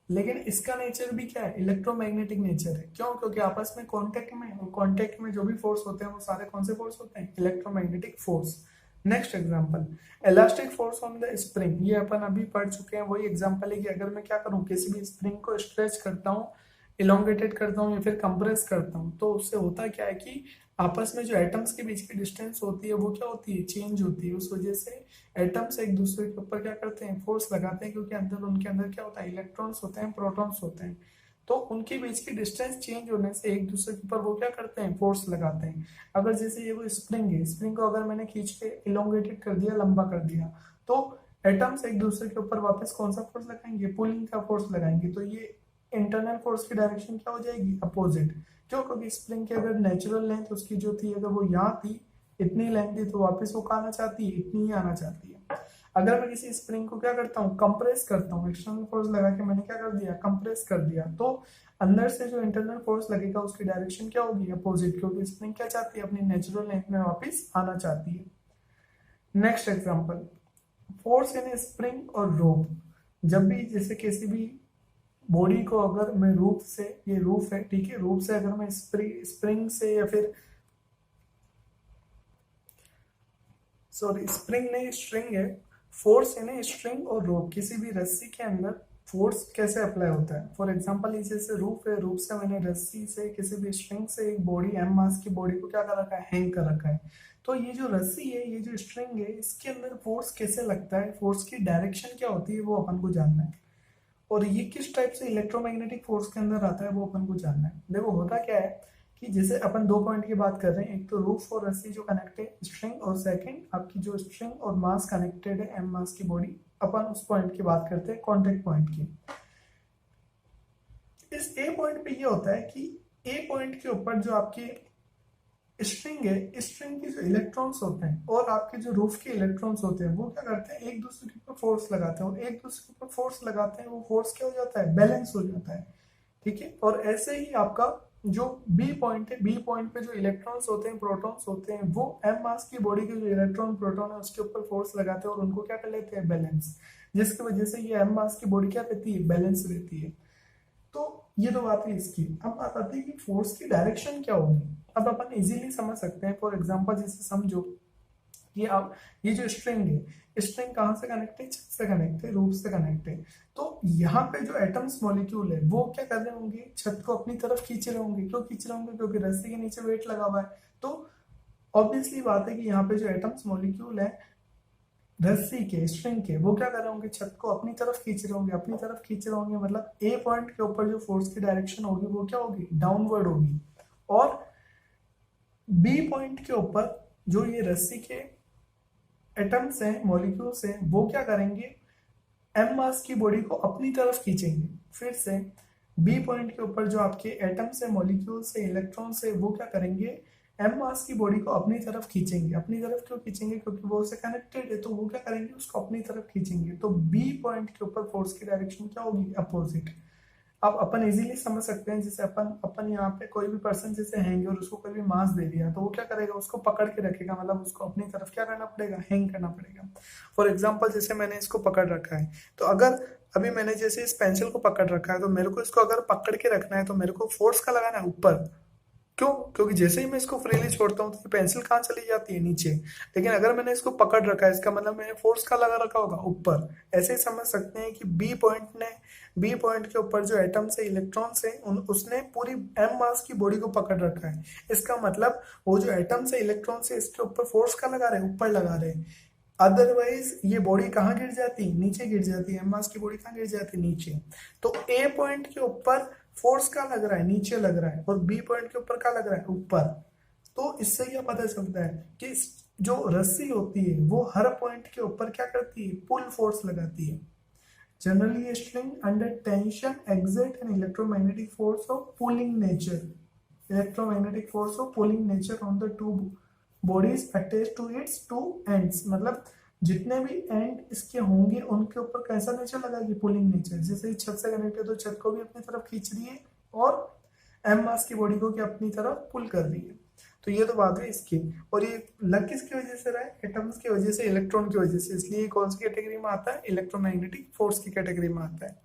लेकिन इसका नेचर भी क्या है, इलेक्ट्रोमैग्नेटिक नेचर है। क्यों? क्योंकि आपस में कांटेक्ट में, और कांटेक्ट में जो भी फोर्स होते हैं वो सारे कौन से फोर्स होते हैं, electromagnetic force. Next example, elastic force on the spring. ये अपन अभी पढ़ चुके हैं, वही एग्जांपल है कि अगर मैं क्या करूं, किसी भी स्प्रिंग को स्ट्रेच करता हूं, इलोंगेटेड करता हूं या फिर कंप्रेस करता हूं, तो उससे होता क्या है कि आपस में जो एटम्स के बीच की डिस्टेंस होती है वो क्या होती है, चेंज होती है। उस वजह से एटम्स एक दूसरे के ऊपर क्या करते हैं, फोर्स लगाते हैं, क्योंकि अंदर उनके अंदर क्या होता है, इलेक्ट्रॉन्स होते हैं, प्रोटॉन्स होते हैं। तो उनके बीच की डिस्टेंस चेंज होने से एक दूसरे के ऊपर वो क्या करते हैं, फोर्स लगाते हैं। अगर जैसे ये वो स्प्रिंग है, स्प्रिंग को अगर मैंने खींच के इलोंगेटेड कर दिया, लंबा कर दिया, तो एटम्स एक दूसरे के ऊपर वापस कौन सा फोर्स लगाएंगे, पुलिंग का फोर्स लगाएंगे। तो ये इंटरनल फोर्स की डायरेक्शन क्या हो जाएगी, अपोजिट। क्यों? क्योंकि स्प्रिंग की अगर नेचुरल लेंथ उसकी जो थी, अगर वो यहाँ थी, इतनी लेंथ थी, तो वापस वो कहाँ आना चाहती है, इतनी ही आना चाहती है। अगर मैं किसी स्प्रिंग को क्या करता हूँ, कंप्रेस करता हूँ, एक्सटर्नल फोर्स लगा के मैंने क्या कर दिया, कंप्रेस कर दिया, तो अंदर से जो इंटरनल फोर्स लगेगा उसकी डायरेक्शन क्या होगी, अपोजिट। क्योंकि स्प्रिंग क्या चाहती है, अपनी नेचुरल लेंथ में वापस आना चाहती है। Next example, force in spring और रोप। जब भी जैसे किसी भी बॉडी को अगर मैं रूफ से, ये रूफ है, ठीक है, रूफ से अगर मैं स्प्रिंग से या फिर, सॉरी स्प्रिंग नहीं स्ट्रिंग है, फोर्स इन स्ट्रिंग और रोप, किसी भी रस्सी के अंदर फोर्स कैसे अप्लाई होता है। फॉर एग्जांपल, ये जैसे रूफ है, रूफ से मैंने रस्सी से, किसी भी स्ट्रिंग से एक बॉडी, एम मास की बॉडी को क्या कर रखा है, हैंग कर रखा है। तो ये जो रस्सी है, ये जो स्ट्रिंग है, इसके अंदर फोर्स कैसे लगता है, फोर्स की डायरेक्शन क्या होती है, वो अपन को जानना है। और ये किस टाइप से इलेक्ट्रोमैग्नेटिक फोर्स के अंदर आता है, वो अपन को जानना है। देखो होता क्या है कि जैसे अपन दो पॉइंट की बात कर रहे हैं, एक तो रूफ और रस्सी जो कनेक्ट है स्ट्रिंग, और सेकंड आपकी जो स्ट्रिंग और मास कनेक्टेड है, एम मास की बॉडी। अपन उस पॉइंट की बात करते हैं, कॉन्टेक्ट पॉइंट की। इस ए पॉइंट पे ये होता है कि ए पॉइंट के ऊपर जो आपकी स्ट्रिंग है, स्ट्रिंग के जो इलेक्ट्रॉन्स होते हैं और आपके जो रूफ के इलेक्ट्रॉन्स होते हैं, वो क्या करते हैं, एक दूसरे के ऊपर फोर्स लगाते हैं, और एक दूसरे के ऊपर फोर्स लगाते हैं, वो फोर्स क्या हो जाता है, बैलेंस हो जाता है, ठीक है। और ऐसे ही आपका जो बी पॉइंट है, बी पॉइंट पे जो इलेक्ट्रॉन्स होते हैं, प्रोटॉन्स होते हैं, वो एम मास की बॉडी के जो इलेक्ट्रॉन प्रोटॉन है उसके ऊपर फोर्स लगाते हैं, और उनको क्या कर लेते हैं, बैलेंस, जिसकी वजह से ये एम मास की बॉडी क्या रहती है, बैलेंस रहती है। तो ये तो बात है इसकी। अब बात आती है कि फोर्स की डायरेक्शन क्या होगी। अब अपन इजीली समझ सकते हैं। फॉर एग्जांपल, जैसे समझो कि आप, ये जो स्ट्रिंग है, स्ट्रिंग कहाँ से कनेक्ट है, छत से कनेक्ट है, रूफ से कनेक्ट है। तो यहाँ पे जो एटम्स मॉलिक्यूल है वो क्या कर रहे होंगे, छत को अपनी तरफ खींच रहे होंगे। क्यों खींच रहे होंगे? क्योंकि रस्सी के नीचे वेट लगा हुआ है। तो ऑब्वियसली बात है कि यहाँ पे जो एटम्स मॉलिक्यूल है रस्सी के, स्ट्रिंग के, वो क्या कर रहे होंगे, छत को अपनी तरफ खींच रहे होंगे, अपनी तरफ खींच रहे होंगे। मतलब ए पॉइंट के ऊपर जो फोर्स की डायरेक्शन होगी वो क्या होगी, डाउनवर्ड होगी। और बी पॉइंट के ऊपर जो ये रस्सी के एटम्स हैं, मॉलिक्यूल्स हैं, वो क्या करेंगे, एम मास की बॉडी को अपनी तरफ खींचेंगे। फिर से बी पॉइंट के ऊपर जो आपके एटम्स है, मॉलिक्यूल्स है, इलेक्ट्रॉन्स है, वो क्या करेंगे, एम मास की बॉडी को अपनी तरफ खींचेंगे। अपनी तरफ क्यों खींचेंगे? क्योंकि वो उससे कनेक्टेड है, तो वो क्या करेंगे, उसको अपनी तरफ खींचेंगे। तो बी पॉइंट के ऊपर फोर्स की डायरेक्शन क्या होगी, अपोजिट। अब अपन इजीली समझ सकते हैं, जैसे अपन अपन यहाँ पे कोई भी पर्सन जैसे हैंग और उसको कोई भी मास दे दिया, तो वो क्या करेगा, उसको पकड़ के रखेगा, मतलब उसको अपनी तरफ क्या करना पड़ेगा, हैंग करना पड़ेगा। फॉर एग्जाम्पल, जैसे मैंने इसको पकड़ रखा है, तो अगर अभी मैंने जैसे इस पेंसिल को पकड़ रखा है, तो मेरे को इसको अगर पकड़ के रखना है तो मेरे को फोर्स का लगाना है ऊपर, क्यों? क्योंकि जैसे ही मैं इसको फ्रीली छोड़ता हूँ तो ये पेंसिल कहाँ चली जाती है? नीचे। लेकिन अगर मैंने इसको पकड़ रखा है, इसका मतलब मैंने फोर्स का लगा रखा होगा ऊपर। ऐसे ही समझ सकते हैं कि बी पॉइंट के ऊपर जो एटम्स है, इलेक्ट्रॉन्स है, उसने पूरी एम मास की बॉडी को पकड़ रखा है। इसका मतलब वो जो एटम्स है, इलेक्ट्रॉन्स है, इसके ऊपर फोर्स का लगा रहे हैं, ऊपर लगा रहे हैं। अदरवाइज ये बॉडी कहाँ गिर जाती? नीचे गिर जाती है। एम मास की बॉडी कहाँ गिर जाती? नीचे। तो ए पॉइंट के ऊपर फोर्स का लग रहा है? नीचे लग रहा है। और बी पॉइंट के ऊपर का लग रहा है? ऊपर। तो इससे क्या पता चलता है कि जो रस्सी होती है वो हर पॉइंट के ऊपर क्या करती है? पुल फोर्स लगाती है। Generally string under tension exert an electromagnetic force of pulling nature. Electromagnetic force of pulling nature on the two bodies attached to its two ends. मतलब जितने भी एंड इसके होंगे उनके ऊपर कैसा नेचर लगाएगी? Pulling nature. जैसे ही छत से कनेक्ट है तो छत को भी अपनी तरफ खींच रही है और एम मास की बॉडी को क्या अपनी तरफ पुल कर रही है। तो ये तो बात है इसकी। और ये लग किसकी वजह से रहा है? एटम्स की वजह से, इलेक्ट्रॉन की वजह से। इसलिए ये कौन सी कैटेगरी में आता है? इलेक्ट्रोमैग्नेटिक फोर्स की कैटेगरी में आता है।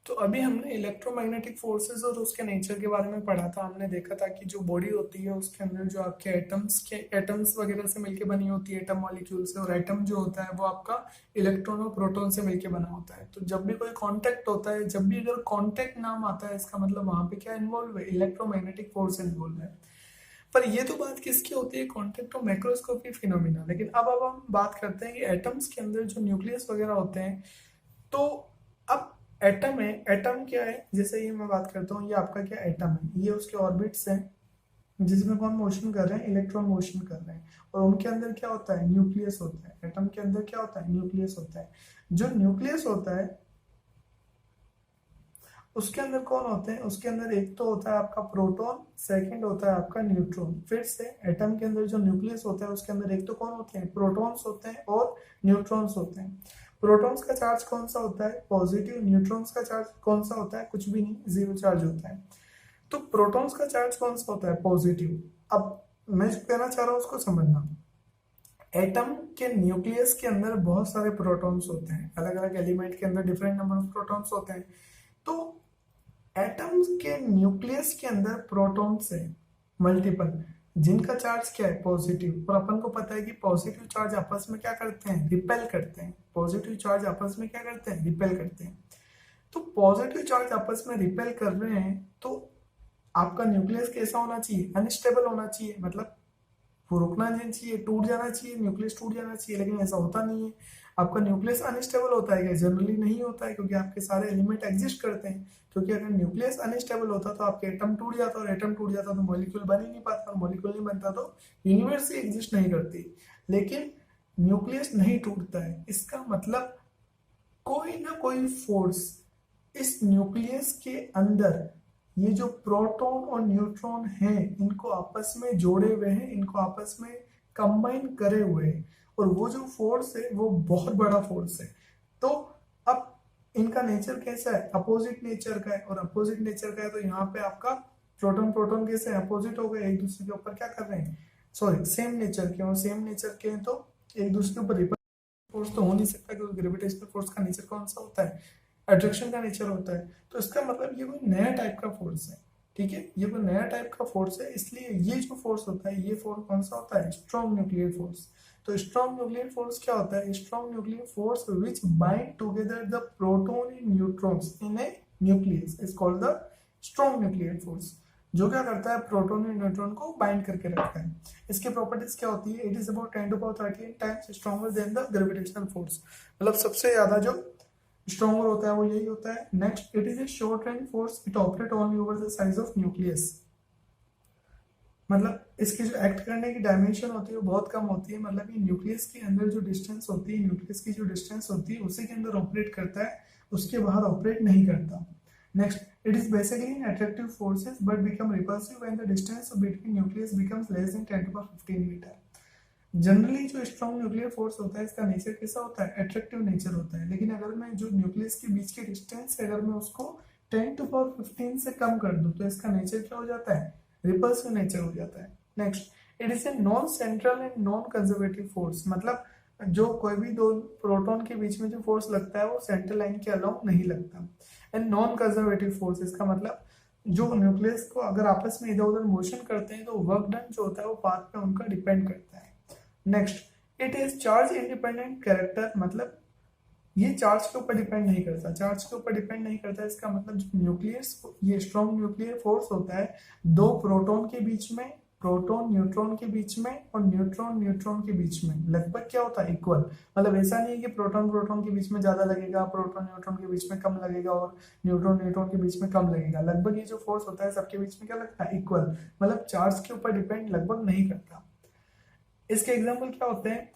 तो अभी हमने इलेक्ट्रोमैग्नेटिक फोर्सेस और उसके नेचर के बारे में पढ़ा था। हमने देखा था कि जो बॉडी होती है उसके अंदर जो आपके एटम्स वगैरह से मिलके बनी होती है, एटम मॉलिक्यूल से। और एटम जो होता है वो आपका इलेक्ट्रॉन और प्रोटॉन से मिलके बना होता है। तो जब भी कोई कांटेक्ट होता है, जब भी अगर कांटेक्ट नाम आता है, इसका मतलब वहां पे क्या इन्वॉल्व है? इलेक्ट्रोमैग्नेटिक फोर्स इन्वॉल्व है। पर ये तो बात किसकी होती है? कॉन्टेक्ट और मैक्रोस्कोपिक फिनोमिना। लेकिन अब हम बात करते हैं कि एटम्स के अंदर जो न्यूक्लियस वगैरह होते हैं। तो अब एटम है, एटम क्या है? जैसे ये मैं बात करता हूँ, ये आपका क्या एटम है? ये उसके ऑर्बिट्स हैं जिसमें कौन मोशन कर रहे हैं? इलेक्ट्रॉन मोशन कर रहे हैं। और उनके अंदर क्या होता है? न्यूक्लियस होता है। एटम के अंदर क्या होता है? न्यूक्लियस होता है। जो न्यूक्लियस होता है उसके अंदर कौन होते हैं? उसके अंदर एक तो होता है आपका प्रोटॉन, सेकंड होता है आपका न्यूट्रॉन। फिर से एटम के अंदर जो न्यूक्लियस होता है उसके अंदर एक तो कौन होते हैं? प्रोटॉन्स होते हैं और न्यूट्रॉन्स होते हैं। प्रोटॉन्स का चार्ज कौन सा होता है? पॉजिटिव। न्यूट्रॉन्स का चार्ज कौन सा होता है? कुछ भी नहीं, जीरो चार्ज होता है। तो प्रोटॉन्स का चार्ज कौन सा होता है? पॉजिटिव। अब मैं जो कहना चाह रहा हूँ उसको समझना। एटम के न्यूक्लियस के अंदर बहुत सारे प्रोटॉन्स होते हैं। अलग अलग एलिमेंट के अंदर डिफरेंट नंबर ऑफ प्रोटॉन्स होते हैं। तो एटम्स के न्यूक्लियस के अंदर प्रोटॉन्स है मल्टीपल, जिनका चार्ज क्या है? पॉजिटिव। और अपन को पता है कि पॉजिटिव चार्ज आपस में क्या करते हैं? रिपेल करते हैं। पॉजिटिव चार्ज आपस में क्या करते हैं? रिपेल करते हैं। तो पॉजिटिव चार्ज आपस में रिपेल कर रहे हैं तो आपका न्यूक्लियस कैसा होना चाहिए? अनस्टेबल होना चाहिए। मतलब वो रुकना नहीं चाहिए, टूट जाना चाहिए, न्यूक्लियस टूट जाना चाहिए। लेकिन ऐसा होता नहीं है। आपका न्यूक्लियस अनस्टेबल होता है क्या? जनरली नहीं होता है, क्योंकि आपके सारे एलिमेंट एग्जिस्ट करते हैं। क्योंकि अगर न्यूक्लियस अनस्टेबल होता तो आपके एटम टूट जाता, और एटम टूट जाता तो मॉलिक्यूल बन ही नहीं पाता, और मॉलिक्यूल नहीं बनता तो यूनिवर्स ही एग्जिस्ट नहीं करती। लेकिन न्यूक्लियस नहीं टूटता है। इसका मतलब कोई ना कोई फोर्स इस न्यूक्लियस के अंदर, ये जो प्रोटॉन और न्यूट्रॉन हैं, इनको आपस में जोड़े हुए हैं, इनको आपस में कंबाइन करे हुए हैं। और वो जो फोर्स है वो बहुत बड़ा फोर्स है। तो अब इनका नेचर कैसा है? अपोजिट नेचर का है। और अपोजिट नेचर का है तो यहाँ पे आपका प्रोटॉन प्रोटॉन कैसे अपोजिट हो गए? एक दूसरे के ऊपर क्या कर रहे हैं? सॉरी, सेम नेचर के। और सेम नेचर के हैं तो एक दूसरे के ऊपर रिपल फोर्स तो हो नहीं सकता, क्योंकि ग्रेविटेशनल फोर्स का नेचर कौन सा होता है? अट्रैक्शन का नेचर होता है। तो इसका मतलब ये कोई नया टाइप का फोर्स है। ठीक है, ये कोई नया टाइप का फोर्स है। इसलिए ये जो फोर्स होता है, ये फोर्स कौन सा होता है? Strong nuclear force. तो स्ट्रॉन्ग न्यूक्लियर फोर्स क्या होता है? Strong nuclear force which bind together the proton in neutrons in A nucleus is called the strong nuclear force. जो क्या करता है? प्रोटॉन और न्यूट्रॉन को बाइंड करके रखता है। इसकी प्रॉपर्टीज क्या होती है? It is about 10⁻13 times stronger than the gravitational force. मतलब सबसे ज्यादा जो स्ट्रॉन्गर होता है वो यही होता है। Next, it is A short range force, it operate only over the size of nucleus. मतलब इसकी जो एक्ट करने की डायमेंशन होती है वो बहुत कम होती है। मतलब ये न्यूक्लियस के अंदर जो डिस्टेंस होती है, न्यूक्लियस की जो डिस्टेंस होती है उसी के अंदर ऑपरेट करता है, उसके बाहर ऑपरेट नहीं करता। Next, it is basically an attractive forces but become repulsive when the distance between nucleus becomes less than 10⁻15 metre. Generally जो स्ट्रॉन्ग न्यूक्लियर फोर्स होता है इसका नेचर कैसा होता है? अट्रैक्टिव नेचर होता है। लेकिन अगर मैं जो न्यूक्लियस के बीच के डिस्टेंस है, अगर मैं उसको 10⁻15 से कम कर दूं तो इसका नेचर क्या हो जाता है? रिपल्सिव नेचर हो जाता है। Next, it is a non central and non conservative force. मतलब जो कोई भी दो प्रोटॉन के बीच में जो फोर्स लगता है वो सेंट्रल लाइन के अलोंग नहीं लगता। एंड नॉन कंजर्वेटिव फोर्स, इसका मतलब जो न्यूक्लियस को अगर आपस में इधर उधर मोशन करते हैं तो वर्क डन जो होता है वो पाथ पे उनका डिपेंड करता है। Next, it is charge independent character, मतलब ये चार्ज के ऊपर डिपेंड नहीं करता, चार्ज के ऊपर डिपेंड नहीं करता। इसका मतलब जो न्यूक्लियस, ये स्ट्रॉन्ग न्यूक्लियर फोर्स होता है दो प्रोटॉन के बीच में, प्रोटॉन न्यूट्रॉन के बीच में और न्यूट्रॉन न्यूट्रॉन के बीच में लगभग क्या होता है, इक्वल। मतलब ऐसा नहीं है कि प्रोटॉन प्रोटॉन के बीच में ज्यादा लगेगा, प्रोटॉन न्यूट्रॉन के बीच में कम लगेगा और न्यूट्रॉन न्यूट्रॉन के बीच में कम लगेगा। लगभग ये जो फोर्स होता है सबके बीच में क्या लगता है, इक्वल। मतलब चार्ज के ऊपर डिपेंड लगभग नहीं करता। इसके एग्जाम्पल क्या होते हैं,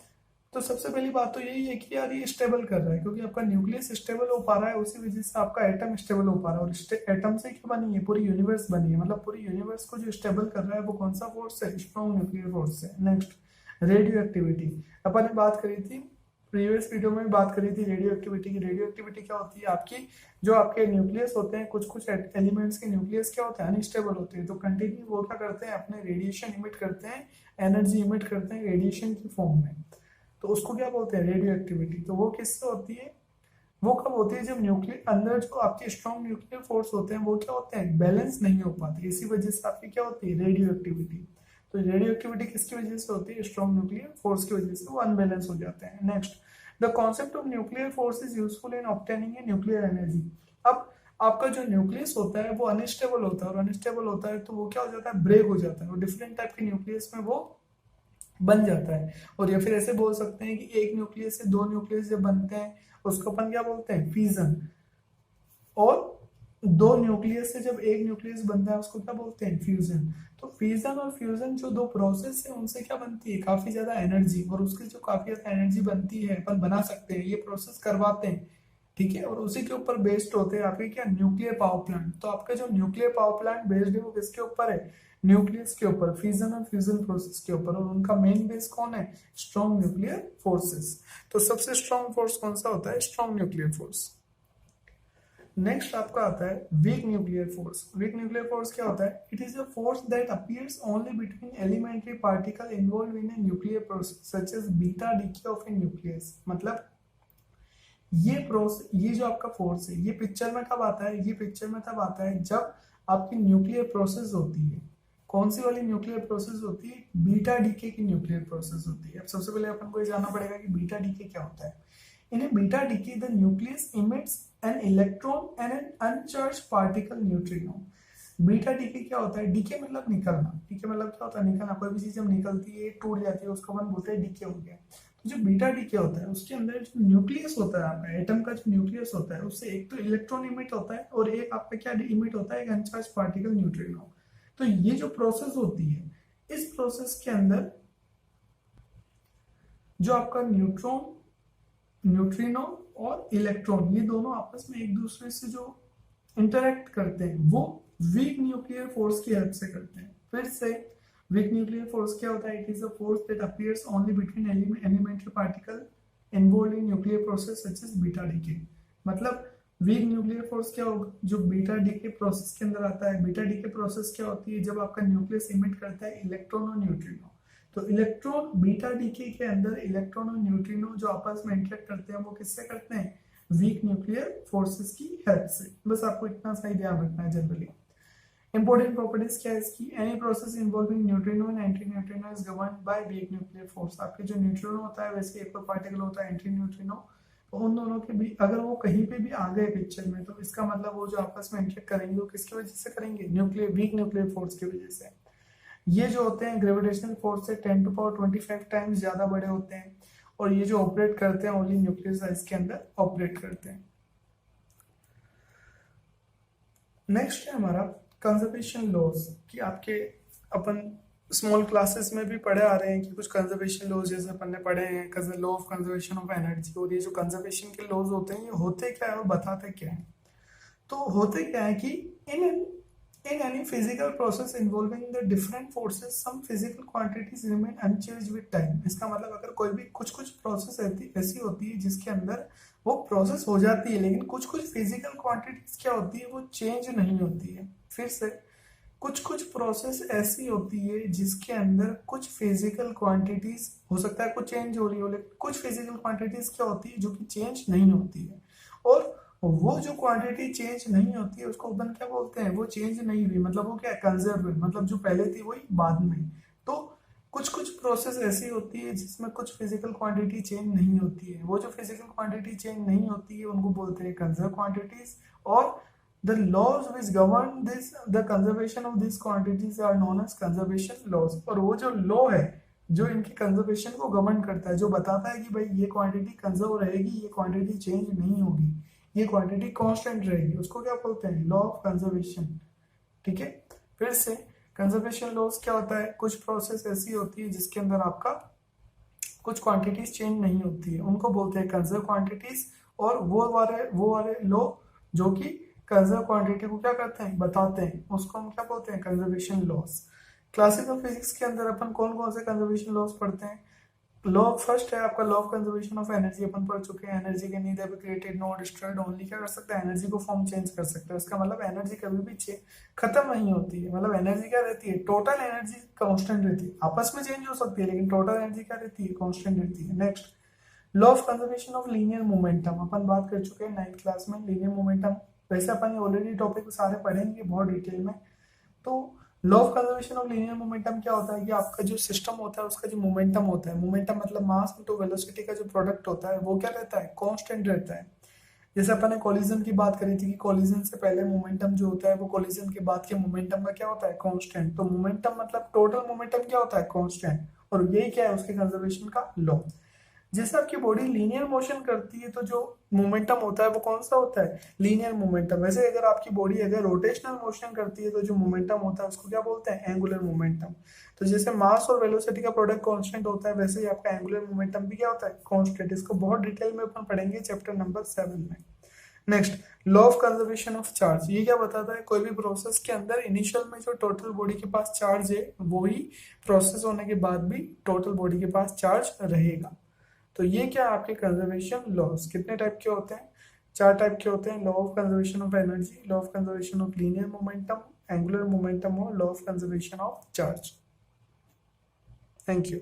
तो सबसे पहली बात तो यही है कि यार ये स्टेबल कर रहा है, क्योंकि आपका न्यूक्लियस स्टेबल हो पा रहा है, उसी वजह से आपका एटम स्टेबल हो पा रहा है। और एटम से क्या बनी है, पूरी यूनिवर्स बनी है। मतलब पूरी यूनिवर्स को जो स्टेबल कर रहा है वो कौन सा फोर्स है, स्ट्रॉन्ग न्यूक्लियर फोर्स है। Next, radioactivity. अपन ने बात करी थी प्रीवियस वीडियो में, बात करी थी रेडियो एक्टिविटी की। रेडियो एक्टिविटी क्या होती है, आपकी जो आपके न्यूक्लियस होते हैं, कुछ कुछ एलिमेंट्स के न्यूक्लियस क्या होते हैं, अनस्टेबल होते हैं। तो कंटिन्यू वो क्या करते हैं, अपने रेडिएशन इमिट करते हैं, एनर्जी इमिट करते हैं रेडिएशन की फॉर्म में। तो उसको क्या बोलते हैं, रेडियो एक्टिविटी। तो वो किससे होती है, वो कब होती है, जब न्यूक्लियर अंदर जो आपके स्ट्रॉन्ग न्यूक्लियर फोर्स होते हैं वो क्या होते हैं, बैलेंस नहीं हो पाते। इसी वजह से आपकी क्या होती है, रेडियो एक्टिविटी। तो रेडियो एक्टिविटी किसकी वजह से होती है, स्ट्रॉन्ग न्यूक्लियर फोर्स की वजह से वो अनबैलेंस हो जाते हैं। Next, the concept of nuclear force is useful in obtaining a nuclear energy. अब आपका जो न्यूक्लियस होता है वो अनस्टेबल होता है, और अनस्टेबल होता है तो वो क्या हो जाता है, ब्रेक हो जाता है, और डिफरेंट टाइप के न्यूक्लियस में वो बन जाता है। और या फिर ऐसे बोल सकते हैं कि एक न्यूक्लियस से दो न्यूक्लियस जब बनते हैं उसको अपन क्या बोलते हैं, फीजन। और दो न्यूक्लियस से जब एक न्यूक्लियस बनता है उसको क्या बोलते हैं, फ्यूजन। तो फ्यूजन और फ्यूजन जो दो प्रोसेस है उनसे क्या बनती है, काफी ज्यादा एनर्जी, और उसकी जो काफी ज्यादा एनर्जी बनती है अपन बना सकते हैं, ये प्रोसेस करवाते हैं, ठीक है। और उसी के ऊपर बेस्ड होते हैं आपके क्या, न्यूक्लियर पावर प्लांट। तो आपका जो न्यूक्लियर पावर प्लांट बेस्ड है वो किसके ऊपर है, न्यूक्लियस के ऊपर, फिजन और फ्यूजन प्रोसेस के ऊपर। और उनका मेन बेस कौन है, स्ट्रॉन्ग न्यूक्लियर फोर्सेस। तो सबसे स्ट्रॉन्ग फोर्स कौन सा होता है, स्ट्रॉन्ग न्यूक्लियर फोर्स। नेक्स्ट आपका आता है weak nuclear force. Weak nuclear force क्या होता है, it is a force that appears only between elementary particle involve in a nuclear process such as beta decay of a nucleus. मतलब ये process, ये जो आपका फोर्स है ये पिक्चर में कब आता है, ये पिक्चर में तब आता है जब आपकी न्यूक्लियर प्रोसेस होती है। कौन सी वाली न्यूक्लियर प्रोसेस होती है, बीटा डीके की न्यूक्लियर प्रोसेस होती है। अब सबसे पहले अपन को ये जानना पड़ेगा कि बीटा डीके क्या होता है। In a beta decay, the nucleus emits an electron and an uncharged particle neutrino. Beta decay क्या होता है, डीके मतलब निकलना, डीके मतलब क्या होता है, निकलना। कोई भी चीज जब निकलती है टूट जाती है उसको अपन बोलते हैं डीके हो गया। तो जो बीटा डीके होता है उसके अंदर जो न्यूक्लियस होता है, आपका एटम का जो न्यूक्लियस होता है उससे एक तो इलेक्ट्रॉन इमिट होता है और एक आपका क्या इमिट होता है, एक अनचार्ज पार्टिकल न्यूट्रिनो। तो ये जो प्रोसेस होती है, इस प्रोसेस के अंदर जो आपका न्यूट्रॉन, न्यूट्रिनो और इलेक्ट्रॉन, ये दोनों आपस में एक दूसरे से जो इंटरेक्ट करते हैं वो वीक न्यूक्लियर फोर्स की हेल्प से करते हैं। फिर से वीक न्यूक्लियर फोर्स क्या होता है, it is a force that appears only between elementary particle involve in nuclear process such as beta decay. मतलब वीक न्यूक्लियर फोर्स क्या होगा, जो बीटा डीके प्रोसेस के अंदर आता है। बीटा डीके प्रोसेस क्या होती है, जब आपका न्यूक्लियस इमिट करता है इलेक्ट्रॉन और न्यूट्रिनो। तो इलेक्ट्रॉन बीटा डीके के अंदर इलेक्ट्रॉन और न्यूट्रिनो जो आपस में इंटरेक्ट करते हैं वो किससे करते हैं, वीक न्यूक्लियर फोर्सेस की हेल्प से। बस आपको इतना सा ही ध्यान रखना है जनरली। इंपॉर्टेंट प्रॉपर्टीज क्या है इसकी, any process involving neutrino and anti neutrino is governed by week nuclear force. आपके जो न्यूट्रिनो होता है वैसे एक और पार्टिकल होता है एंटी न्यूट्रिनो, तो उन दोनों के भी अगर वो कहीं पे भी आ गए पिक्चर में तो इसका मतलब वो जो आपस में इंटरेक्ट करेंगे वो किसकी वजह से करेंगे, न्यूक्लियर वीक न्यूक्लियर फोर्स की वजह से। ये जो होते हैं ग्रेविटेशनल फोर्स से 10⁻25 टाइम्स ज्यादा बड़े होते हैं, और ये जो ऑपरेट करते हैं ओनली न्यूक्लियर साइज के अंदर ऑपरेट करते हैं। नेक्स्ट है हमारा कंजर्वेशन लॉज, कि आपके अपन स्मॉल क्लासेस में भी पढ़े आ रहे हैं कि कुछ कंजर्वेशन लॉज जैसे अपन ने पढ़े हैं, law of conservation of energy. और ये जो कंजर्वेशन के लॉज होते हैं ये होते क्या है और बताते क्या है। तो होते क्या है कि in any physical process involving the different forces some physical quantities remain unchanged with time। इसका मतलब अगर कोई भी कुछ कुछ प्रोसेस ऐसी होती है जिसके अंदर वो प्रोसेस हो जाती है लेकिन कुछ कुछ फिजिकल क्वांटिटीज क्या होती है वो चेंज नहीं होती है। फिर से कुछ कुछ प्रोसेस ऐसी होती है जिसके अंदर कुछ फिजिकल क्वांटिटीज हो सकता है कुछ चेंज हो रही हो, लेकिन कुछ फिजिकल क्वांटिटीज क्या होती है जो कि चेंज नहीं होती है। और वो जो क्वांटिटी चेंज नहीं होती है उसको अपन क्या बोलते हैं, वो चेंज नहीं हुई, मतलब वो क्या कंजर्व है, मतलब जो पहले थी वही बाद में। तो कुछ कुछ प्रोसेस ऐसी होती है जिसमें कुछ फिजिकल क्वांटिटी चेंज नहीं होती है, वो जो फिजिकल क्वांटिटी चेंज नहीं होती है उनको बोलते हैं कंजर्व क्वांटिटीज। और the laws which govern this the conservation of this quantities are known as conservation laws. और वो जो लॉ है जो इनकी कंजर्वेशन को गवर्न करता है, जो बताता है कि भाई ये क्वांटिटी कंजर्व रहेगी, ये क्वांटिटी चेंज नहीं होगी, ये क्वांटिटी कांस्टेंट रहेगी, उसको क्या बोलते हैं, लॉ ऑफ कंजर्वेशन। ठीक है, फिर से कंजर्वेशन लॉस क्या होता है, कुछ प्रोसेस ऐसी होती है जिसके अंदर आपका कुछ क्वांटिटीज चेंज नहीं होती है, उनको बोलते हैं कंजर्व क्वांटिटीज। और वो वाले लॉ जो कि कंजर्व क्वांटिटी को क्या करते हैं, बताते हैं, उसको हम क्या बोलते हैं, कंजर्वेशन लॉस। क्लासिकल फिजिक्स के अंदर अपन कौन कौन से कंजर्वेशन लॉस पढ़ते हैं। लॉ फर्स्ट है आपका law of conservation of energy, अपन पढ़ चुके हैं, energy can neither be created not destroyed, only क्या कर सकता है, एनर्जी को फॉर्म चेंज कर सकता है। इसका मतलब एनर्जी कभी भी खत्म नहीं होती है, मतलब एनर्जी क्या रहती है, टोटल एनर्जी कांस्टेंट रहती है, आपस में चेंज हो सकती है लेकिन टोटल एनर्जी क्या रहती है, कांस्टेंट रहती है। Next, law of conservation of linear momentum, अपन बात कर चुके हैं 9th क्लास में लीनियर मोमेंटम। वैसे अपन ऑलरेडी टॉपिक सारे पढ़ेंगे बहुत डिटेल में। तो law of conservation of linear momentum क्या होता है कि आपका जो सिस्टम होता है उसका जो मोमेंटम होता है, मोमेंटम मतलब मास इनटू वेलोसिटी का जो प्रोडक्ट होता है वो क्या रहता है, कांस्टेंट रहता है। जैसे अपन ने कोलिजन की बात करी थी कि कोलिजन से पहले मोमेंटम जो होता है वो कोलिजन के बाद के मोमेंटम का क्या होता है, कांस्टेंट। तो मोमेंटम मतलब टोटल मोमेंटम क्या होता है, कांस्टेंट। और यही क्या है उसके कंजर्वेशन का लॉ। जैसे आपकी बॉडी लीनियर मोशन करती है तो जो मोमेंटम होता है वो कौन सा होता है, लीनियर मोमेंटम। वैसे अगर आपकी बॉडी अगर रोटेशनल मोशन करती है तो जो मोमेंटम होता है उसको क्या बोलते हैं, एंगुलर मोमेंटम। तो जैसे मास और वेलोसिटी का प्रोडक्ट कांस्टेंट होता है वैसे ही आपका एंगुलर मोमेंटम भी क्या होता है, कांस्टेंट। इसको बहुत डिटेल में अपन पढ़ेंगे चैप्टर नंबर 7 में। Next, law of conservation of charge, ये क्या बताता है, कोई भी प्रोसेस के अंदर इनिशियल में जो टोटल बॉडी के पास चार्ज है वो ही प्रोसेस होने के बाद भी टोटल बॉडी के पास चार्ज रहेगा। तो ये क्या आपके कंजर्वेशन लॉस कितने टाइप के होते हैं, 4 टाइप के होते हैं, law of conservation of energy, law of conservation of linear momentum, angular momentum और law of conservation of charge. Thank you.